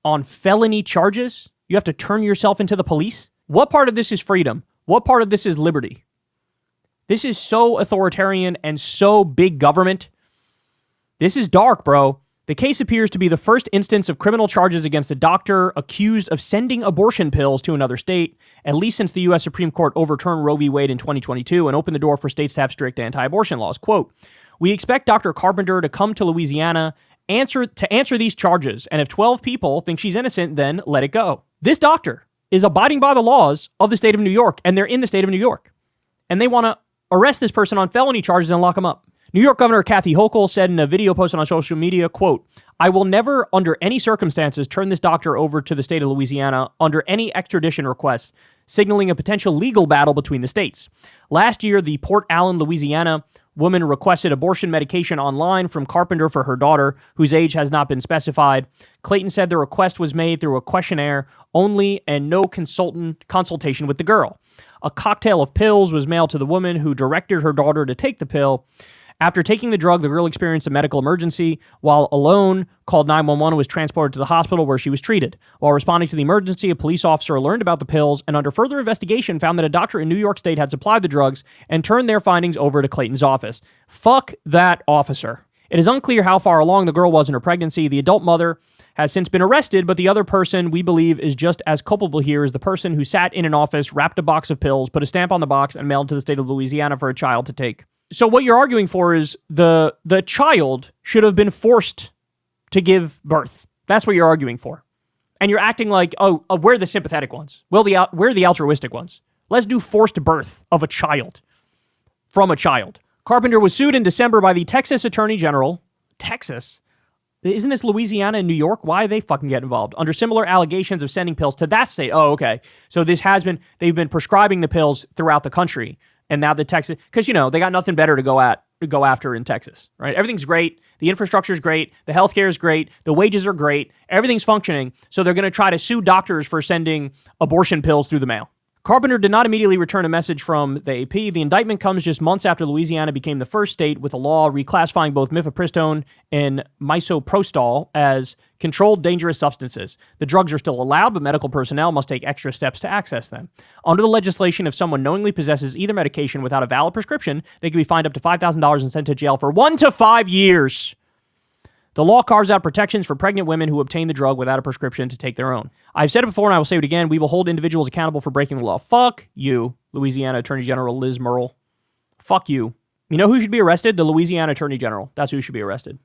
on felony charges? You have to turn yourself into the police? What part of this is freedom? What part of this is liberty? This is so authoritarian and so big government. This is dark, bro. The case appears to be the first instance of criminal charges against a doctor accused of sending abortion pills to another state, at least since the U.S. Supreme Court overturned Roe v. Wade in 2022 and opened the door for states to have strict anti-abortion laws. Quote, we expect Dr. Carpenter to come to Louisiana to answer these charges, and if 12 people think she's innocent, then let it go. This doctor is abiding by the laws of the state of New York, and they're in the state of New York. And they want to arrest this person on felony charges and lock him up. New York Governor Kathy Hochul said in a video posted on social media, quote, I will never, under any circumstances, turn this doctor over to the state of Louisiana under any extradition request, signaling a potential legal battle between the states. Last year, the Port Allen, Louisiana woman requested abortion medication online from Carpenter for her daughter, whose age has not been specified. Clayton said the request was made through a questionnaire only and no consultation with the girl. A cocktail of pills was mailed to the woman who directed her daughter to take the pill. After taking the drug, the girl experienced a medical emergency. While alone, called 911 and was transported to the hospital where she was treated. While responding to the emergency, a police officer learned about the pills and under further investigation found that a doctor in New York State had supplied the drugs and turned their findings over to Clayton's office. Fuck that officer. It is unclear how far along the girl was in her pregnancy. The adult mother has since been arrested, but the other person we believe is just as culpable here is the person who sat in an office, wrapped a box of pills, put a stamp on the box, and mailed to the state of Louisiana for a child to take. So what you're arguing for is the child should have been forced to give birth. That's what you're arguing for. And you're acting like, we're the sympathetic ones. Well, we're the altruistic ones. Let's do forced birth of a child from a child. Carpenter was sued in December by the Texas Attorney General. Texas? Isn't this Louisiana and New York? Why they fucking get involved? Under similar allegations of sending pills to that state. Oh, okay. So they've been prescribing the pills throughout the country. And now the Texas, because, they got nothing better to go after in Texas, right? Everything's great. The infrastructure is great. The healthcare is great. The wages are great. Everything's functioning. So they're going to try to sue doctors for sending abortion pills through the mail. Carpenter did not immediately return a message from the AP. The indictment comes just months after Louisiana became the first state with a law reclassifying both mifepristone and misoprostol as controlled dangerous substances. The drugs are still allowed, but medical personnel must take extra steps to access them. Under the legislation, if someone knowingly possesses either medication without a valid prescription, they can be fined up to $5,000 and sent to jail for 1 to 5 years. The law carves out protections for pregnant women who obtain the drug without a prescription to take their own. I've said it before and I will say it again. We will hold individuals accountable for breaking the law. Fuck you, Louisiana Attorney General Liz Murrill. Fuck you. You know who should be arrested? The Louisiana Attorney General. That's who should be arrested.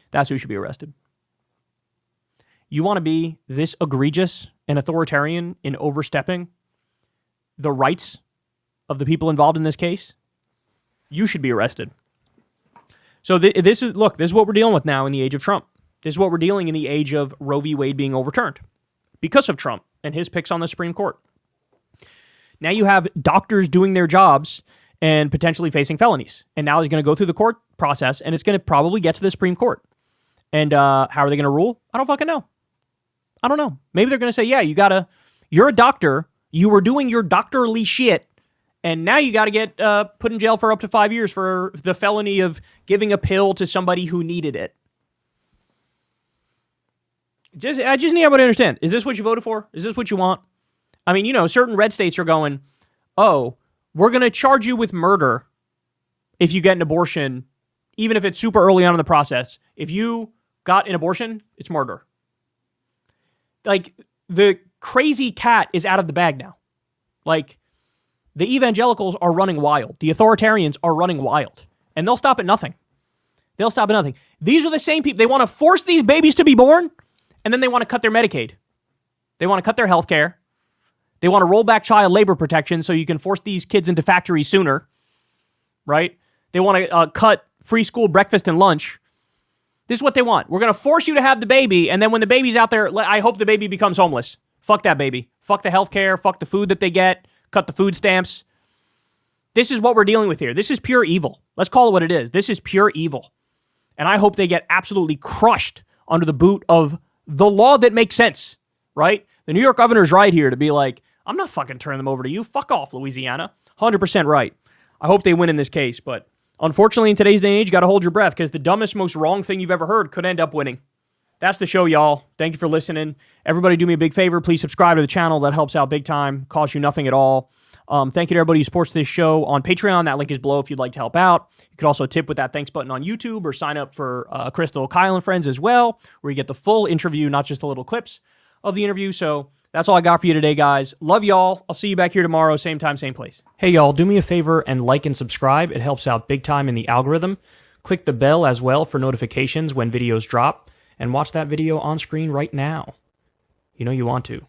That's who should be arrested. You want to be this egregious and authoritarian in overstepping the rights of the people involved in this case? You should be arrested. So this is what we're dealing with now in the age of Trump. This is what we're dealing in the age of Roe v. Wade being overturned because of Trump and his picks on the Supreme Court. Now you have doctors doing their jobs and potentially facing felonies. And now he's going to go through the court process and it's going to probably get to the Supreme Court. And how are they going to rule? I don't fucking know. I don't know. Maybe they're going to say, yeah, you're a doctor. You were doing your doctorly shit, and now you got to get put in jail for up to 5 years for the felony of giving a pill to somebody who needed it. I just need everybody to understand. Is this what you voted for? Is this what you want? I mean, certain red states are going, oh, we're going to charge you with murder if you get an abortion, even if it's super early on in the process. If you got an abortion, it's murder. Like, the crazy cat is out of the bag now. Like, the evangelicals are running wild. The authoritarians are running wild. And they'll stop at nothing. They'll stop at nothing. These are the same people. They want to force these babies to be born, and then they want to cut their Medicaid. They want to cut their health care. They want to roll back child labor protection so you can force these kids into factories sooner, right? They want to cut free school breakfast and lunch. This is what they want. We're going to force you to have the baby, and then when the baby's out there, I hope the baby becomes homeless. Fuck that baby. Fuck the health care. Fuck the food that they get. Cut the food stamps. This is what we're dealing with here. This is pure evil. Let's call it what it is. This is pure evil. And I hope they get absolutely crushed under the boot of the law that makes sense, right? The New York governor's right here to be like, I'm not fucking turning them over to you. Fuck off, Louisiana. 100% right. I hope they win in this case, but unfortunately in today's day and age, you got to hold your breath because the dumbest, most wrong thing you've ever heard could end up winning. That's the show, y'all. Thank you for listening. Everybody do me a big favor. Please subscribe to the channel. That helps out big time. Costs you nothing at all. Thank you to everybody who supports this show on Patreon. That link is below if you'd like to help out. You could also tip with that thanks button on YouTube or sign up for Crystal, Kyle, and Friends as well, where you get the full interview, not just the little clips of the interview. So that's all I got for you today, guys. Love y'all. I'll see you back here tomorrow, same time, same place. Hey, y'all, do me a favor and like and subscribe. It helps out big time in the algorithm. Click the bell as well for notifications when videos drop, and watch that video on screen right now. You know you want to.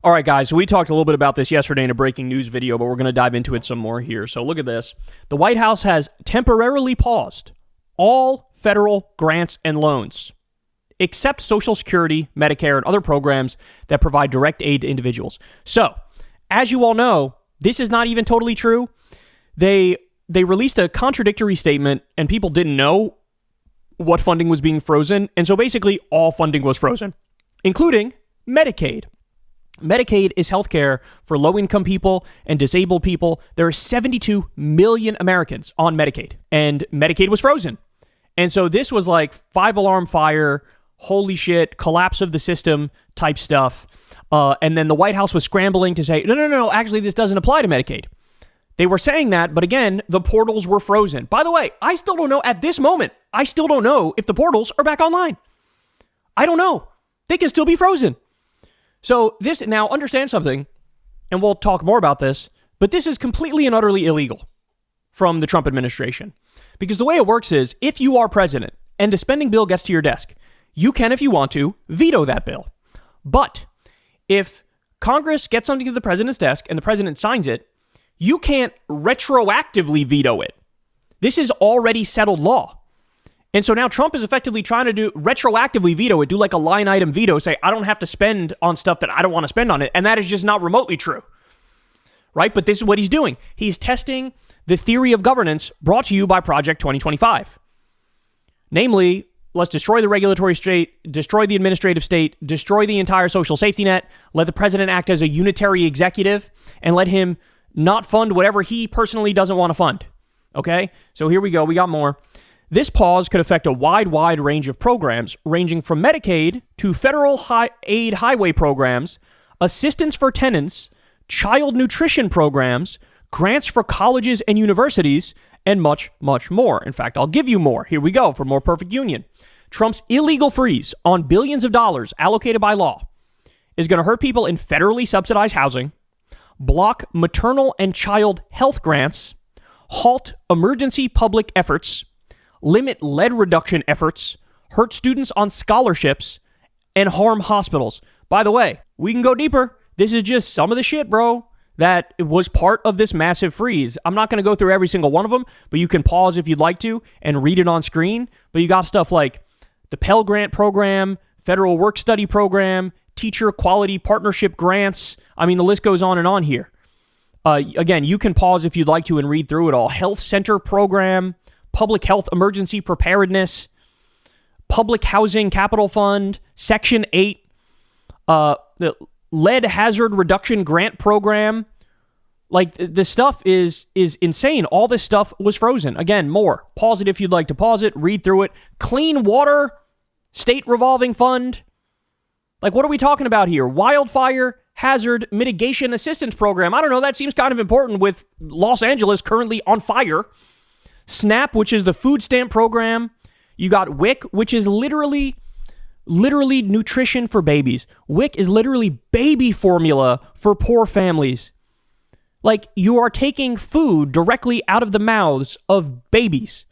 All right, guys, so we talked a little bit about this yesterday in a breaking news video, but we're going to dive into it some more here. So look at this. The White House has temporarily paused all federal grants and loans, except Social Security, Medicare, and other programs that provide direct aid to individuals. So, as you all know, this is not even totally true. They released a contradictory statement, and people didn't know what funding was being frozen. And so basically, all funding was frozen, including Medicaid. Medicaid is healthcare for low-income people and disabled people. There are 72 million Americans on Medicaid, and Medicaid was frozen. And so this was like 5-alarm fire, holy shit, collapse of the system type stuff. And then the White House was scrambling to say, no, actually this doesn't apply to Medicaid. They were saying that, but again, the portals were frozen. By the way, I still don't know at this moment, I still don't know if the portals are back online. I don't know. They can still be frozen. So this, now understand something, and we'll talk more about this, but this is completely and utterly illegal from the Trump administration. Because the way it works is, if you are president and a spending bill gets to your desk, you can, if you want to, veto that bill. But if Congress gets something to the president's desk and the president signs it, you can't retroactively veto it. This is already settled law. And so now Trump is effectively trying to retroactively veto it, do like a line item veto, say, I don't have to spend on stuff that I don't want to spend on it. And that is just not remotely true. Right? But this is what he's doing. He's testing the theory of governance brought to you by Project 2025. Namely, let's destroy the regulatory state, destroy the administrative state, destroy the entire social safety net, let the president act as a unitary executive, and let him not fund whatever he personally doesn't want to fund. Okay? So here we go. We got more. This pause could affect a wide range of programs, ranging from Medicaid to federal aid highway programs, assistance for tenants, child nutrition programs, grants for colleges and universities, and much, much more. In fact, I'll give you more. Here we go for more perfect union. Trump's illegal freeze on billions of dollars allocated by law is going to hurt people in federally subsidized housing, block maternal and child health grants, halt emergency public efforts, limit lead reduction efforts, hurt students on scholarships, and harm hospitals. By the way, we can go deeper. This is just some of the shit, bro, that was part of this massive freeze. I'm not going to go through every single one of them, but you can pause if you'd like to and read it on screen. But you got stuff like the Pell Grant Program, Federal Work Study Program, Teacher Quality Partnership Grants. I mean, the list goes on and on here. Again, you can pause if you'd like to and read through it all. Health Center Program, Public Health Emergency Preparedness, Public Housing Capital Fund, Section 8, the Lead Hazard Reduction Grant Program. Like, this stuff is insane. All this stuff was frozen. Again, more. Pause it if you'd like to pause it. Read through it. Clean Water State Revolving Fund. Like, what are we talking about here? Wildfire Hazard Mitigation Assistance Program. I don't know. That seems kind of important with Los Angeles currently on fire. SNAP, which is the food stamp program. You got WIC, which is literally nutrition for babies. WIC is literally baby formula for poor families. Like, you are taking food directly out of the mouths of babies.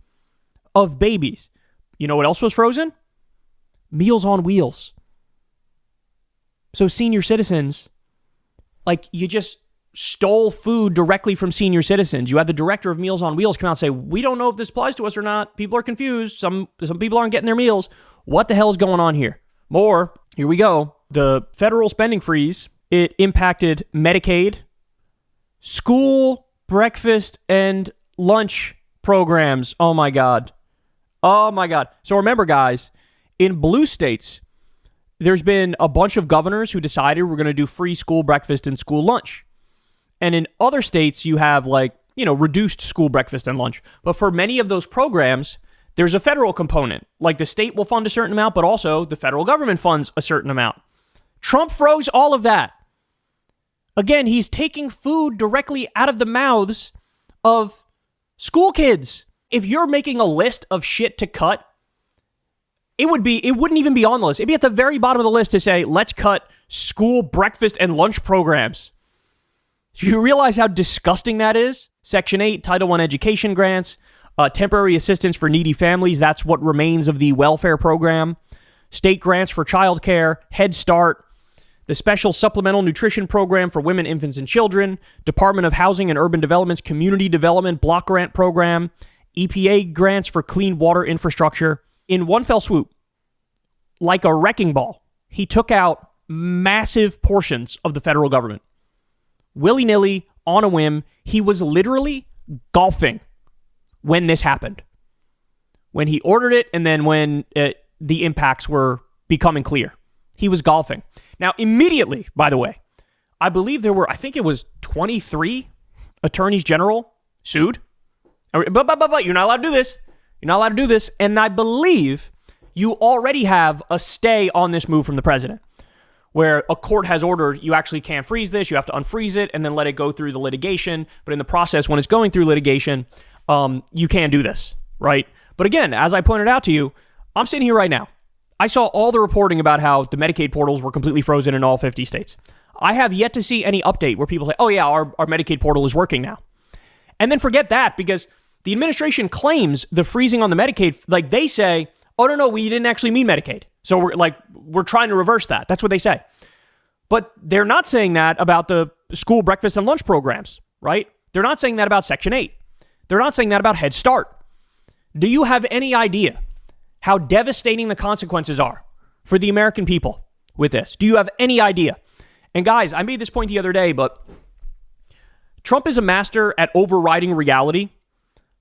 You know what else was frozen? Meals on Wheels. So senior citizens, like, you just stole food directly from senior citizens. You had the director of Meals on Wheels come out and say, we don't know if this applies to us or not. People are confused. Some people aren't getting their meals. What the hell is going on here? More, here we go. The federal spending freeze, it impacted Medicaid, school, breakfast, and lunch programs. Oh my God. So remember, guys, in blue states, there's been a bunch of governors who decided we're going to do free school breakfast and school lunch. And in other states, you have, like, reduced school breakfast and lunch. But for many of those programs, there's a federal component. Like, the state will fund a certain amount, but also the federal government funds a certain amount. Trump froze all of that. Again, he's taking food directly out of the mouths of school kids. If you're making a list of shit to cut, it wouldn't even be on the list. It'd be at the very bottom of the list to say, let's cut school breakfast and lunch programs. Do you realize how disgusting that is? Section 8, Title I education grants, temporary assistance for needy families. That's what remains of the welfare program. State grants for childcare, Head Start, the Special Supplemental Nutrition Program for Women, Infants, and Children, Department of Housing and Urban Development's Community Development Block Grant Program, EPA grants for clean water infrastructure. In one fell swoop, like a wrecking ball, he took out massive portions of the federal government. Willy-nilly, on a whim. He was literally golfing when this happened. When he ordered it, and then when the impacts were becoming clear. He was golfing. Now, immediately, by the way, I believe there were, I think it was 23 attorneys general sued. But you're not allowed to do this. You're not allowed to do this. And I believe you already have a stay on this move from the president, where a court has ordered you actually can't freeze this. You have to unfreeze it and then let it go through the litigation. But in the process, when it's going through litigation, you can do this, right? But again, as I pointed out to you, I'm sitting here right now. I saw all the reporting about how the Medicaid portals were completely frozen in all 50 states. I have yet to see any update where people say, oh yeah, our Medicaid portal is working now. And then forget that, because the administration claims the freezing on the Medicaid, like they say, oh no, we didn't actually mean Medicaid. So we're trying to reverse that. That's what they say. But they're not saying that about the school breakfast and lunch programs, right? They're not saying that about Section 8. They're not saying that about Head Start. Do you have any idea how devastating the consequences are for the American people with this? Do you have any idea? And guys, I made this point the other day, but Trump is a master at overriding reality,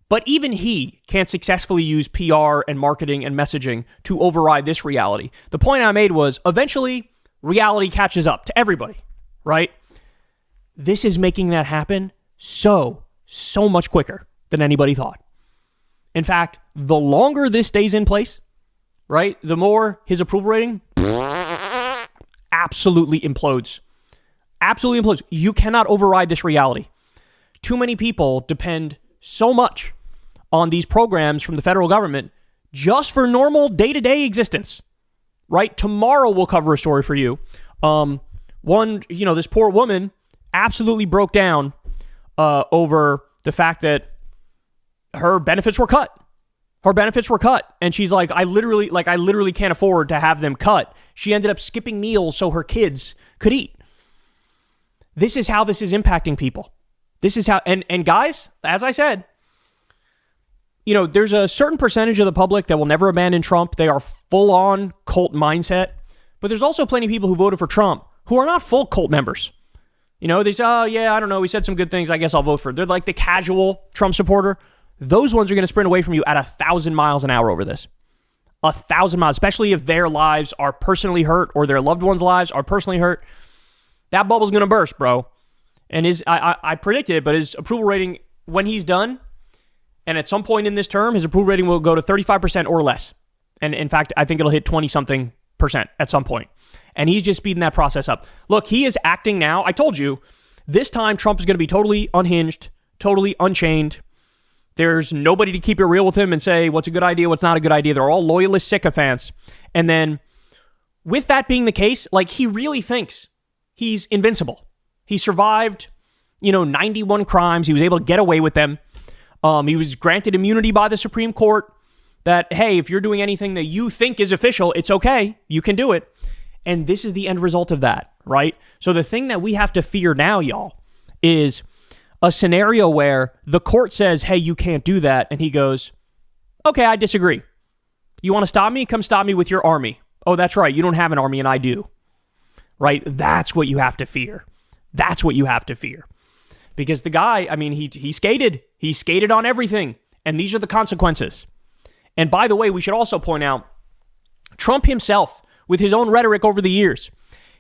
but even he can't successfully use PR and marketing and messaging to override this reality. The point I made was eventually reality catches up to everybody, right? This is making that happen so much quicker than anybody thought. In fact, the longer this stays in place, right, the more his approval rating absolutely implodes. Absolutely implodes. You cannot override this reality. Too many people depend so much on these programs from the federal government just for normal day-to-day existence, right? Tomorrow we'll cover a story for you. This poor woman absolutely broke down over the fact that her benefits were cut. And she's like, I literally can't afford to have them cut. She ended up skipping meals so her kids could eat. This is how this is impacting people. This is how, and guys, as I said, there's a certain percentage of the public that will never abandon Trump. They are full on cult mindset, but there's also plenty of people who voted for Trump who are not full cult members. They say, oh yeah, I don't know, we said some good things, I guess I'll vote for it. They're like the casual Trump supporter. Those ones are going to sprint away from you at 1,000 miles an hour over this. 1,000 miles, especially if their lives are personally hurt or their loved ones' lives are personally hurt. That bubble's going to burst, bro. And I predicted it, but his approval rating, when he's done, and at some point in this term, his approval rating will go to 35% or less. And in fact, I think it'll hit 20-something% at some point. And he's just speeding that process up. Look, he is acting now. I told you, this time Trump is going to be totally unhinged, totally unchained. There's nobody to keep it real with him and say what's a good idea, what's not a good idea. They're all loyalist sycophants. And then with that being the case, like, he really thinks he's invincible. He survived, 91 crimes. He was able to get away with them. He was granted immunity by the Supreme Court that, hey, if you're doing anything that you think is official, it's okay. You can do it. And this is the end result of that, right? So the thing that we have to fear now, y'all, is a scenario where the court says, hey, you can't do that. And he goes, okay, I disagree. You want to stop me? Come stop me with your army. Oh, that's right. You don't have an army and I do. Right? That's what you have to fear. That's what you have to fear. Because the guy, I mean, he skated. He skated on everything. And these are the consequences. And by the way, we should also point out, Trump himself, with his own rhetoric over the years,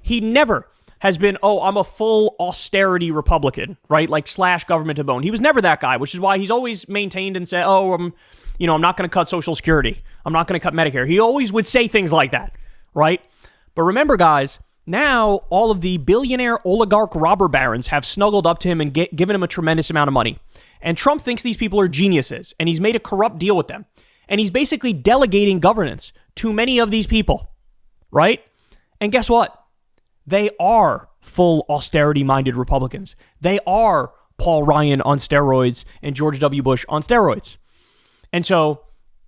he never has been, I'm a full austerity Republican, right? Like slash government to bone. He was never that guy, which is why he's always maintained and said, I'm not going to cut Social Security. I'm not going to cut Medicare. He always would say things like that, right? But remember, guys, now all of the billionaire oligarch robber barons have snuggled up to him and given him a tremendous amount of money. And Trump thinks these people are geniuses, and he's made a corrupt deal with them. And he's basically delegating governance to many of these people, right? And guess what? They are full austerity-minded Republicans. They are Paul Ryan on steroids and George W. Bush on steroids. And so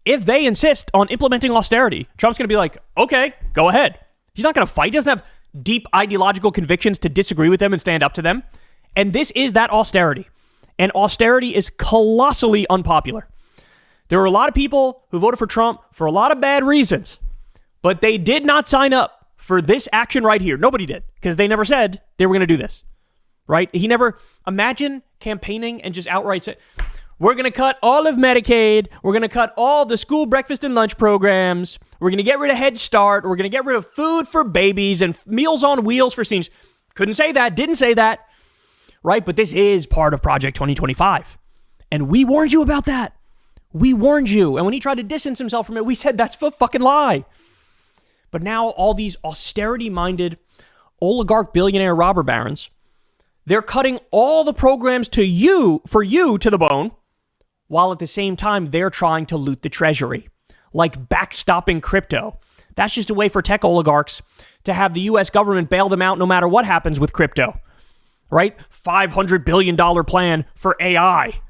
if they insist on implementing austerity, Trump's going to be like, okay, go ahead. He's not going to fight. He doesn't have deep ideological convictions to disagree with them and stand up to them. And this is that austerity. And austerity is colossally unpopular. There were a lot of people who voted for Trump for a lot of bad reasons, but they did not sign up for this action right here. Nobody did, because they never said they were going to do this, right? He never, imagine campaigning and just outright say, we're going to cut all of Medicaid. We're going to cut all the school breakfast and lunch programs. We're going to get rid of Head Start. We're going to get rid of food for babies and Meals on Wheels for seniors. Couldn't say that. Didn't say that, right? But this is part of Project 2025. And we warned you about that. We warned you. And when he tried to distance himself from it, we said that's a fucking lie. But now all these austerity-minded oligarch billionaire robber barons, they're cutting all the programs for you to the bone, while at the same time they're trying to loot the treasury, like backstopping crypto. That's just a way for tech oligarchs to have the U.S. government bail them out no matter what happens with crypto, right? $500 billion plan for AI.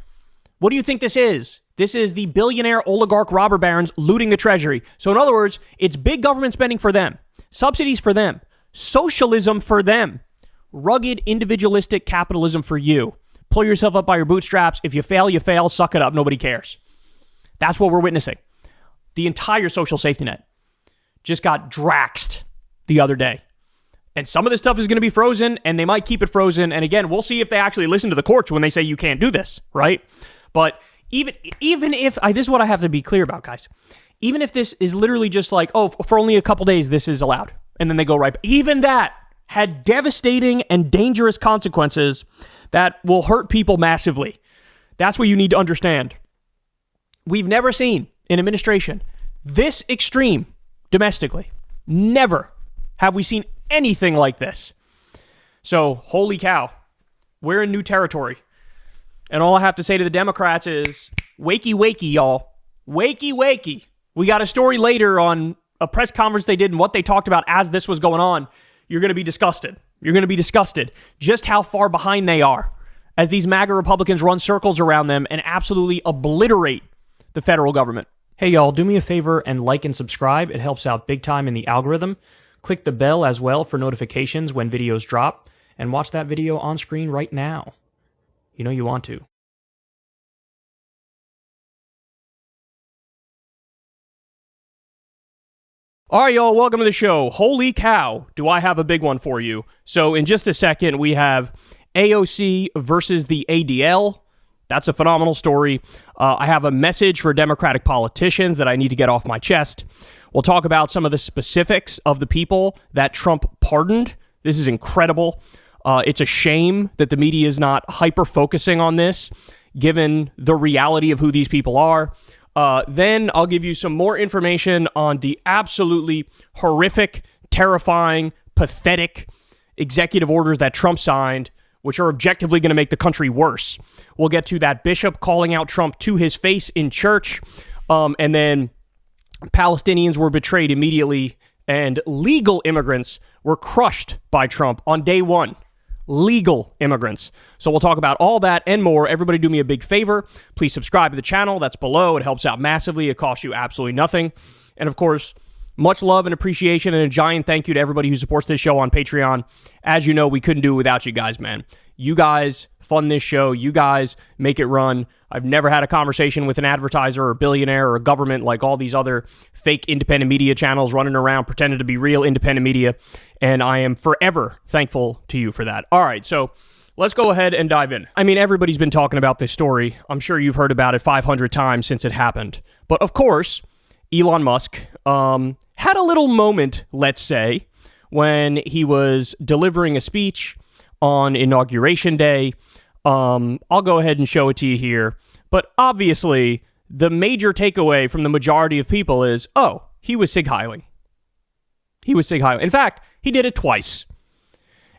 What do you think this is? This is the billionaire oligarch robber barons looting the treasury. So in other words, it's big government spending for them, subsidies for them, socialism for them, rugged individualistic capitalism for you. Pull yourself up by your bootstraps. If you fail, you fail. Suck it up. Nobody cares. That's what we're witnessing. The entire social safety net just got draxed the other day. And some of this stuff is going to be frozen, and they might keep it frozen. And again, we'll see if they actually listen to the courts when they say you can't do this, right? But even if, this is what I have to be clear about, guys. Even if this is literally just like, for only a couple days, this is allowed. And then they go right back. Even that had devastating and dangerous consequences that will hurt people massively. That's what you need to understand. We've never seen an administration this extreme domestically. Never have we seen anything like this. So, holy cow, we're in new territory. And all I have to say to the Democrats is, wakey, wakey, y'all. Wakey, wakey. We got a story later on a press conference they did and what they talked about as this was going on. You're going to be disgusted. You're going to be disgusted just how far behind they are as these MAGA Republicans run circles around them and absolutely obliterate the federal government. Hey, y'all, do me a favor and like and subscribe. It helps out big time in the algorithm. Click the bell as well for notifications when videos drop, and watch that video on screen right now. You know you want to. All right, y'all, welcome to the show. Holy cow, do I have a big one for you. So in just a second, we have AOC versus the ADL. That's a phenomenal story. I have a message for Democratic politicians that I need to get off my chest. We'll talk about some of the specifics of the people that Trump pardoned. This is incredible. It's a shame that the media is not hyper-focusing on this, given the reality of who these people are. Then I'll give you some more information on the absolutely horrific, terrifying, pathetic executive orders that Trump signed, which are objectively going to make the country worse. We'll get to that bishop calling out Trump to his face in church. And then Palestinians were betrayed immediately, and legal immigrants were crushed by Trump on day one. Legal immigrants. So we'll talk about all that and more. Everybody do me a big favor. Please subscribe to the channel. That's below. It helps out massively. It costs you absolutely nothing. And of course, much love and appreciation and a giant thank you to everybody who supports this show on Patreon. As you know, we couldn't do it without you guys, man. You guys fund this show. You guys make it run. I've never had a conversation with an advertiser or a billionaire or a government like all these other fake independent media channels running around pretending to be real independent media. And I am forever thankful to you for that. All right, so let's go ahead and dive in. I mean, everybody's been talking about this story. I'm sure you've heard about it 500 times since it happened. But of course, Elon Musk had a little moment, let's say, when he was delivering a speech on Inauguration Day. I'll go ahead and show it to you here. But obviously, the major takeaway from the majority of people is, oh, he was sig heiling. He was sig heiling. In fact, he did it twice.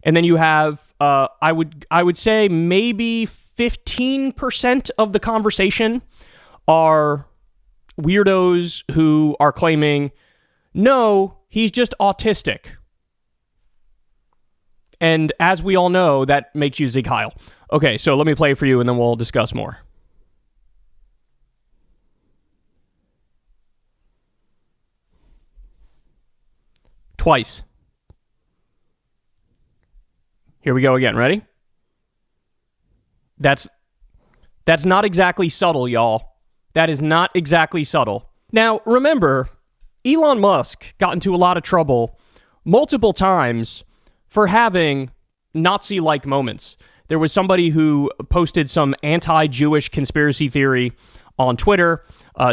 And then you have, I would say maybe 15% of the conversation are weirdos who are claiming, no, he's just autistic. And as we all know, that makes you Zig Heil. Okay, so let me play it for you and then we'll discuss more. Twice. Here we go again. Ready? That's not exactly subtle, y'all. That is not exactly subtle. Now, remember, Elon Musk got into a lot of trouble multiple times for having Nazi-like moments. There was somebody who posted some anti-Jewish conspiracy theory on Twitter,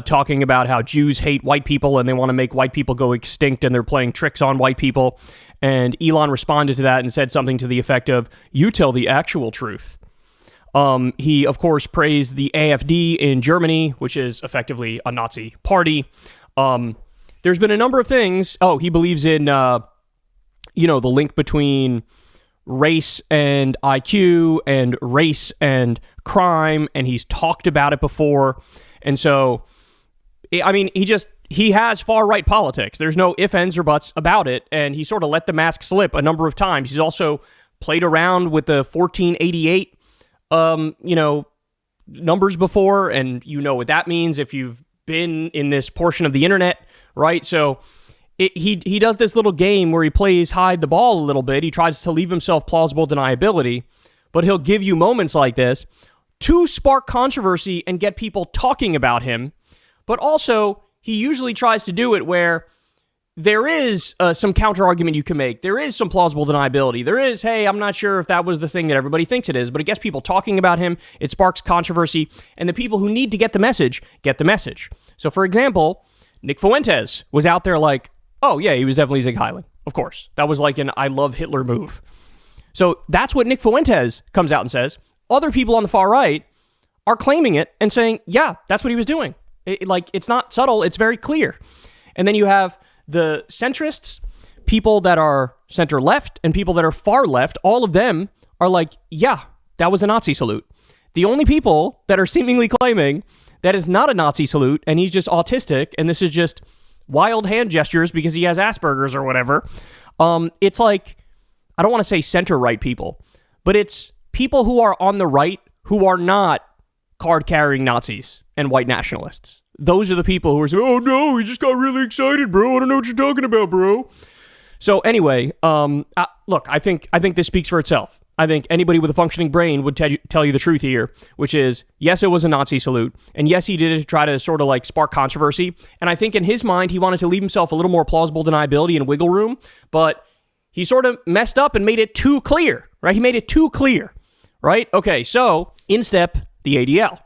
talking about how Jews hate white people and they want to make white people go extinct and they're playing tricks on white people. And Elon responded to that and said something to the effect of, "You tell the actual truth." He, of course, praised the AfD in Germany, which is effectively a Nazi party. There's been a number of things. Oh, he believes in, the link between race and IQ and race and crime, and he's talked about it before. And so, I mean, he has far-right politics. There's no ifs, ands, or buts about it, and he sort of let the mask slip a number of times. He's also played around with the 1488 numbers before, and you know what that means if you've been in this portion of the internet, right? So he does this little game where he plays hide the ball a little bit. He tries to leave himself plausible deniability, but he'll give you moments like this to spark controversy and get people talking about him. But also, he usually tries to do it where there is some counter argument you can make. There is some plausible deniability. There is, hey, I'm not sure if that was the thing that everybody thinks it is, but it gets people talking about him. It sparks controversy, and the people who need to get the message get the message. So, for example, Nick Fuentes was out there like, oh, yeah, he was definitely Zig Heiling. Of course. That was like an I love Hitler move. So that's what Nick Fuentes comes out and says. Other people on the far right are claiming it and saying, yeah, that's what he was doing. It's not subtle. It's very clear. And then you have the centrists, people that are center left and people that are far left. All of them are like, yeah, that was a Nazi salute. The only people that are seemingly claiming that is not a Nazi salute and he's just autistic and this is just wild hand gestures because he has Asperger's or whatever. It's like, I don't want to say center-right people, but it's people who are on the right who are not card-carrying Nazis and white nationalists. Those are the people who are saying, oh no, he just got really excited, bro. I don't know what you're talking about, bro. So anyway, look, I think this speaks for itself. I think anybody with a functioning brain would tell you the truth here, which is, yes, it was a Nazi salute. And yes, he did it to try to sort of like spark controversy. And I think in his mind, he wanted to leave himself a little more plausible deniability and wiggle room. But he sort of messed up and made it too clear, right? He made it too clear, right? Okay, so in step the ADL.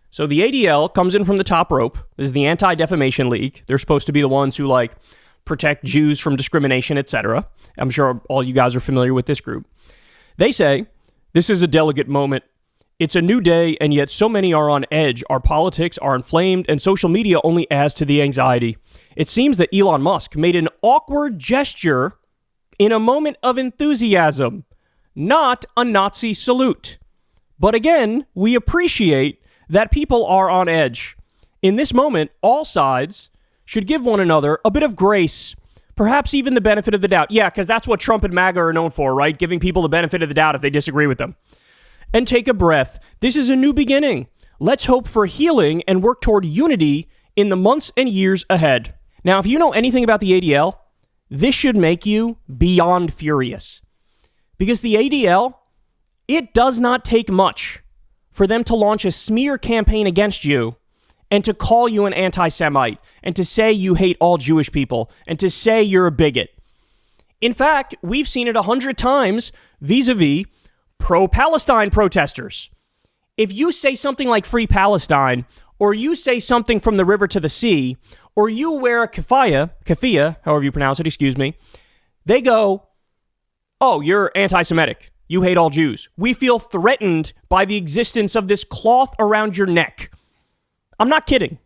So the ADL comes in from the top rope. This is the Anti-Defamation League. They're supposed to be the ones who like protect Jews from discrimination, etc. I'm sure all you guys are familiar with this group. They say, this is a delicate moment. It's a new day, and yet so many are on edge. Our politics are inflamed, and social media only adds to the anxiety. It seems that Elon Musk made an awkward gesture in a moment of enthusiasm, not a Nazi salute. But again, we appreciate that people are on edge. In this moment, all sides should give one another a bit of grace, perhaps even the benefit of the doubt. Yeah, because that's what Trump and MAGA are known for, right? Giving people the benefit of the doubt if they disagree with them. And take a breath. This is a new beginning. Let's hope for healing and work toward unity in the months and years ahead. Now, if you know anything about the ADL, this should make you beyond furious. Because the ADL, it does not take much for them to launch a smear campaign against you and to call you an anti-Semite and to say you hate all Jewish people and to say you're a bigot. In fact, we've seen it 100 times vis-a-vis pro-Palestine protesters. If you say something like Free Palestine, or you say something from the river to the sea, or you wear a keffiyeh, however you pronounce it, excuse me, they go, oh, you're anti-Semitic. You hate all Jews. We feel threatened by the existence of this cloth around your neck. I'm not kidding.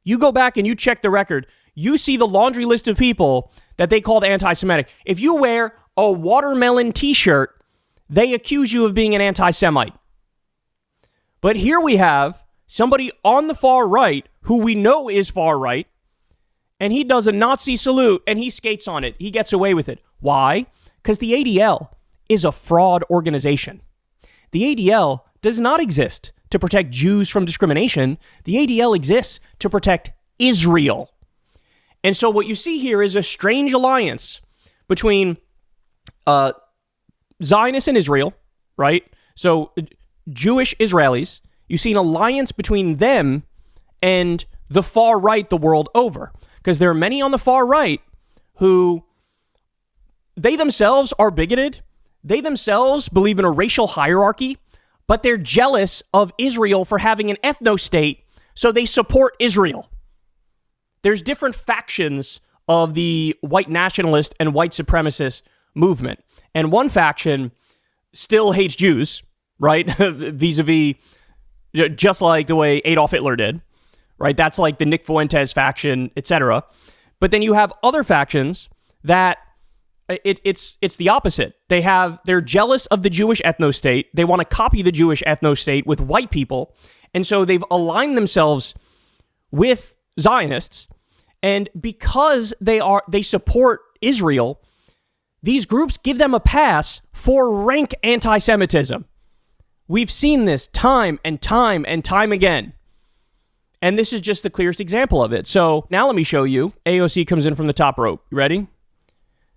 You go back and you check the record. You see the laundry list of people that they called anti-Semitic. If you wear a watermelon t-shirt, they accuse you of being an anti-Semite. But here we have somebody on the far right who we know is far right, and he does a Nazi salute and he skates on it. He gets away with it. Why? Because the ADL is a fraud organization. The ADL does not exist to protect Jews from discrimination. The ADL exists to protect Israel. And so what you see here is a strange alliance between Zionists and Israel, right? So Jewish Israelis, you see an alliance between them and the far right the world over. Because there are many on the far right who, they themselves are bigoted. They themselves believe in a racial hierarchy, but they're jealous of Israel for having an ethno-state, so they support Israel. There's different factions of the white nationalist and white supremacist movement. And one faction still hates Jews, right? Vis-a-vis, just like the way Adolf Hitler did, right? That's like the Nick Fuentes faction, etc. But then you have other factions that it's the opposite. They're jealous of the Jewish ethno-state. They want to copy the Jewish ethno-state with white people. And so they've aligned themselves with Zionists. And because they support Israel, these groups give them a pass for rank anti-Semitism. We've seen this time and time and time again. And this is just the clearest example of it. So now let me show you. AOC comes in from the top rope. You ready?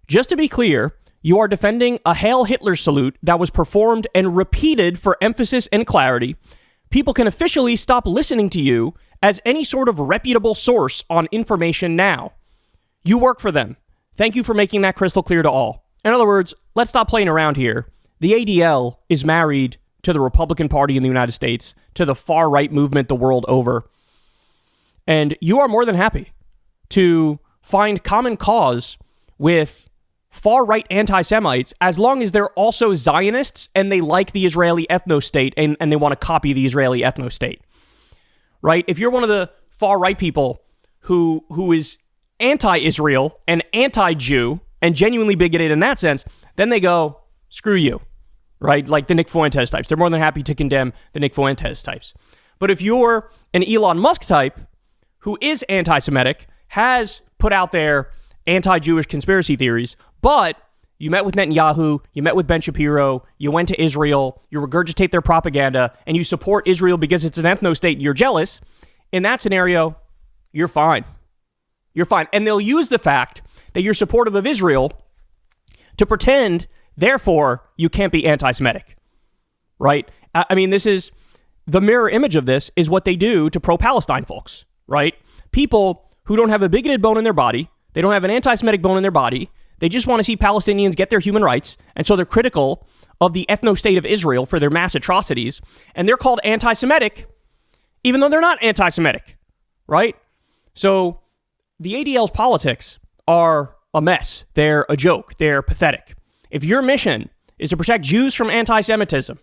Just to be clear, you are defending a Hail Hitler salute that was performed and repeated for emphasis and clarity. People can officially stop listening to you as any sort of reputable source on information now. You work for them. Thank you for making that crystal clear to all. In other words, let's stop playing around here. The ADL is married to the Republican Party in the United States, to the far-right movement the world over. And you are more than happy to find common cause with far-right anti-Semites as long as they're also Zionists and they like the Israeli ethno-state and they want to copy the Israeli ethno-state. Right? If you're one of the far-right people who is anti-Israel and anti-Jew and genuinely bigoted in that sense, then they go, screw you, right? Like the Nick Fuentes types. They're more than happy to condemn the Nick Fuentes types. But if you're an Elon Musk type who is anti-Semitic, has put out there anti-Jewish conspiracy theories, but you met with Netanyahu, you met with Ben Shapiro, you went to Israel, you regurgitate their propaganda, and you support Israel because it's an ethno-state and you're jealous, in that scenario, you're fine. You're fine. And they'll use the fact that you're supportive of Israel to pretend, therefore, you can't be anti-Semitic, right? I mean, this is, the mirror image of this is what they do to pro-Palestine folks, right? People who don't have a bigoted bone in their body, they don't have an anti-Semitic bone in their body, they just want to see Palestinians get their human rights, and so they're critical of the ethno-state of Israel for their mass atrocities, and they're called anti-Semitic, even though they're not anti-Semitic, right? So the ADL's politics are a mess. They're a joke. They're pathetic. If your mission is to protect Jews from anti-Semitism,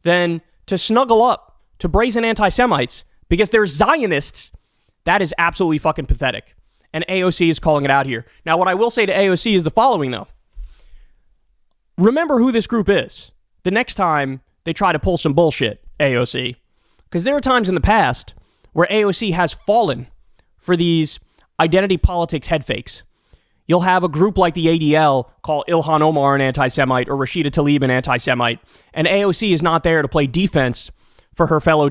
then to snuggle up to brazen anti-Semites because they're Zionists, that is absolutely fucking pathetic. And AOC is calling it out here. Now, what I will say to AOC is the following, though. Remember who this group is the next time they try to pull some bullshit, AOC. Because there are times in the past where AOC has fallen for these identity politics head fakes. You'll have a group like the ADL call Ilhan Omar an anti-Semite or Rashida Tlaib an anti-Semite, and AOC is not there to play defense for her fellow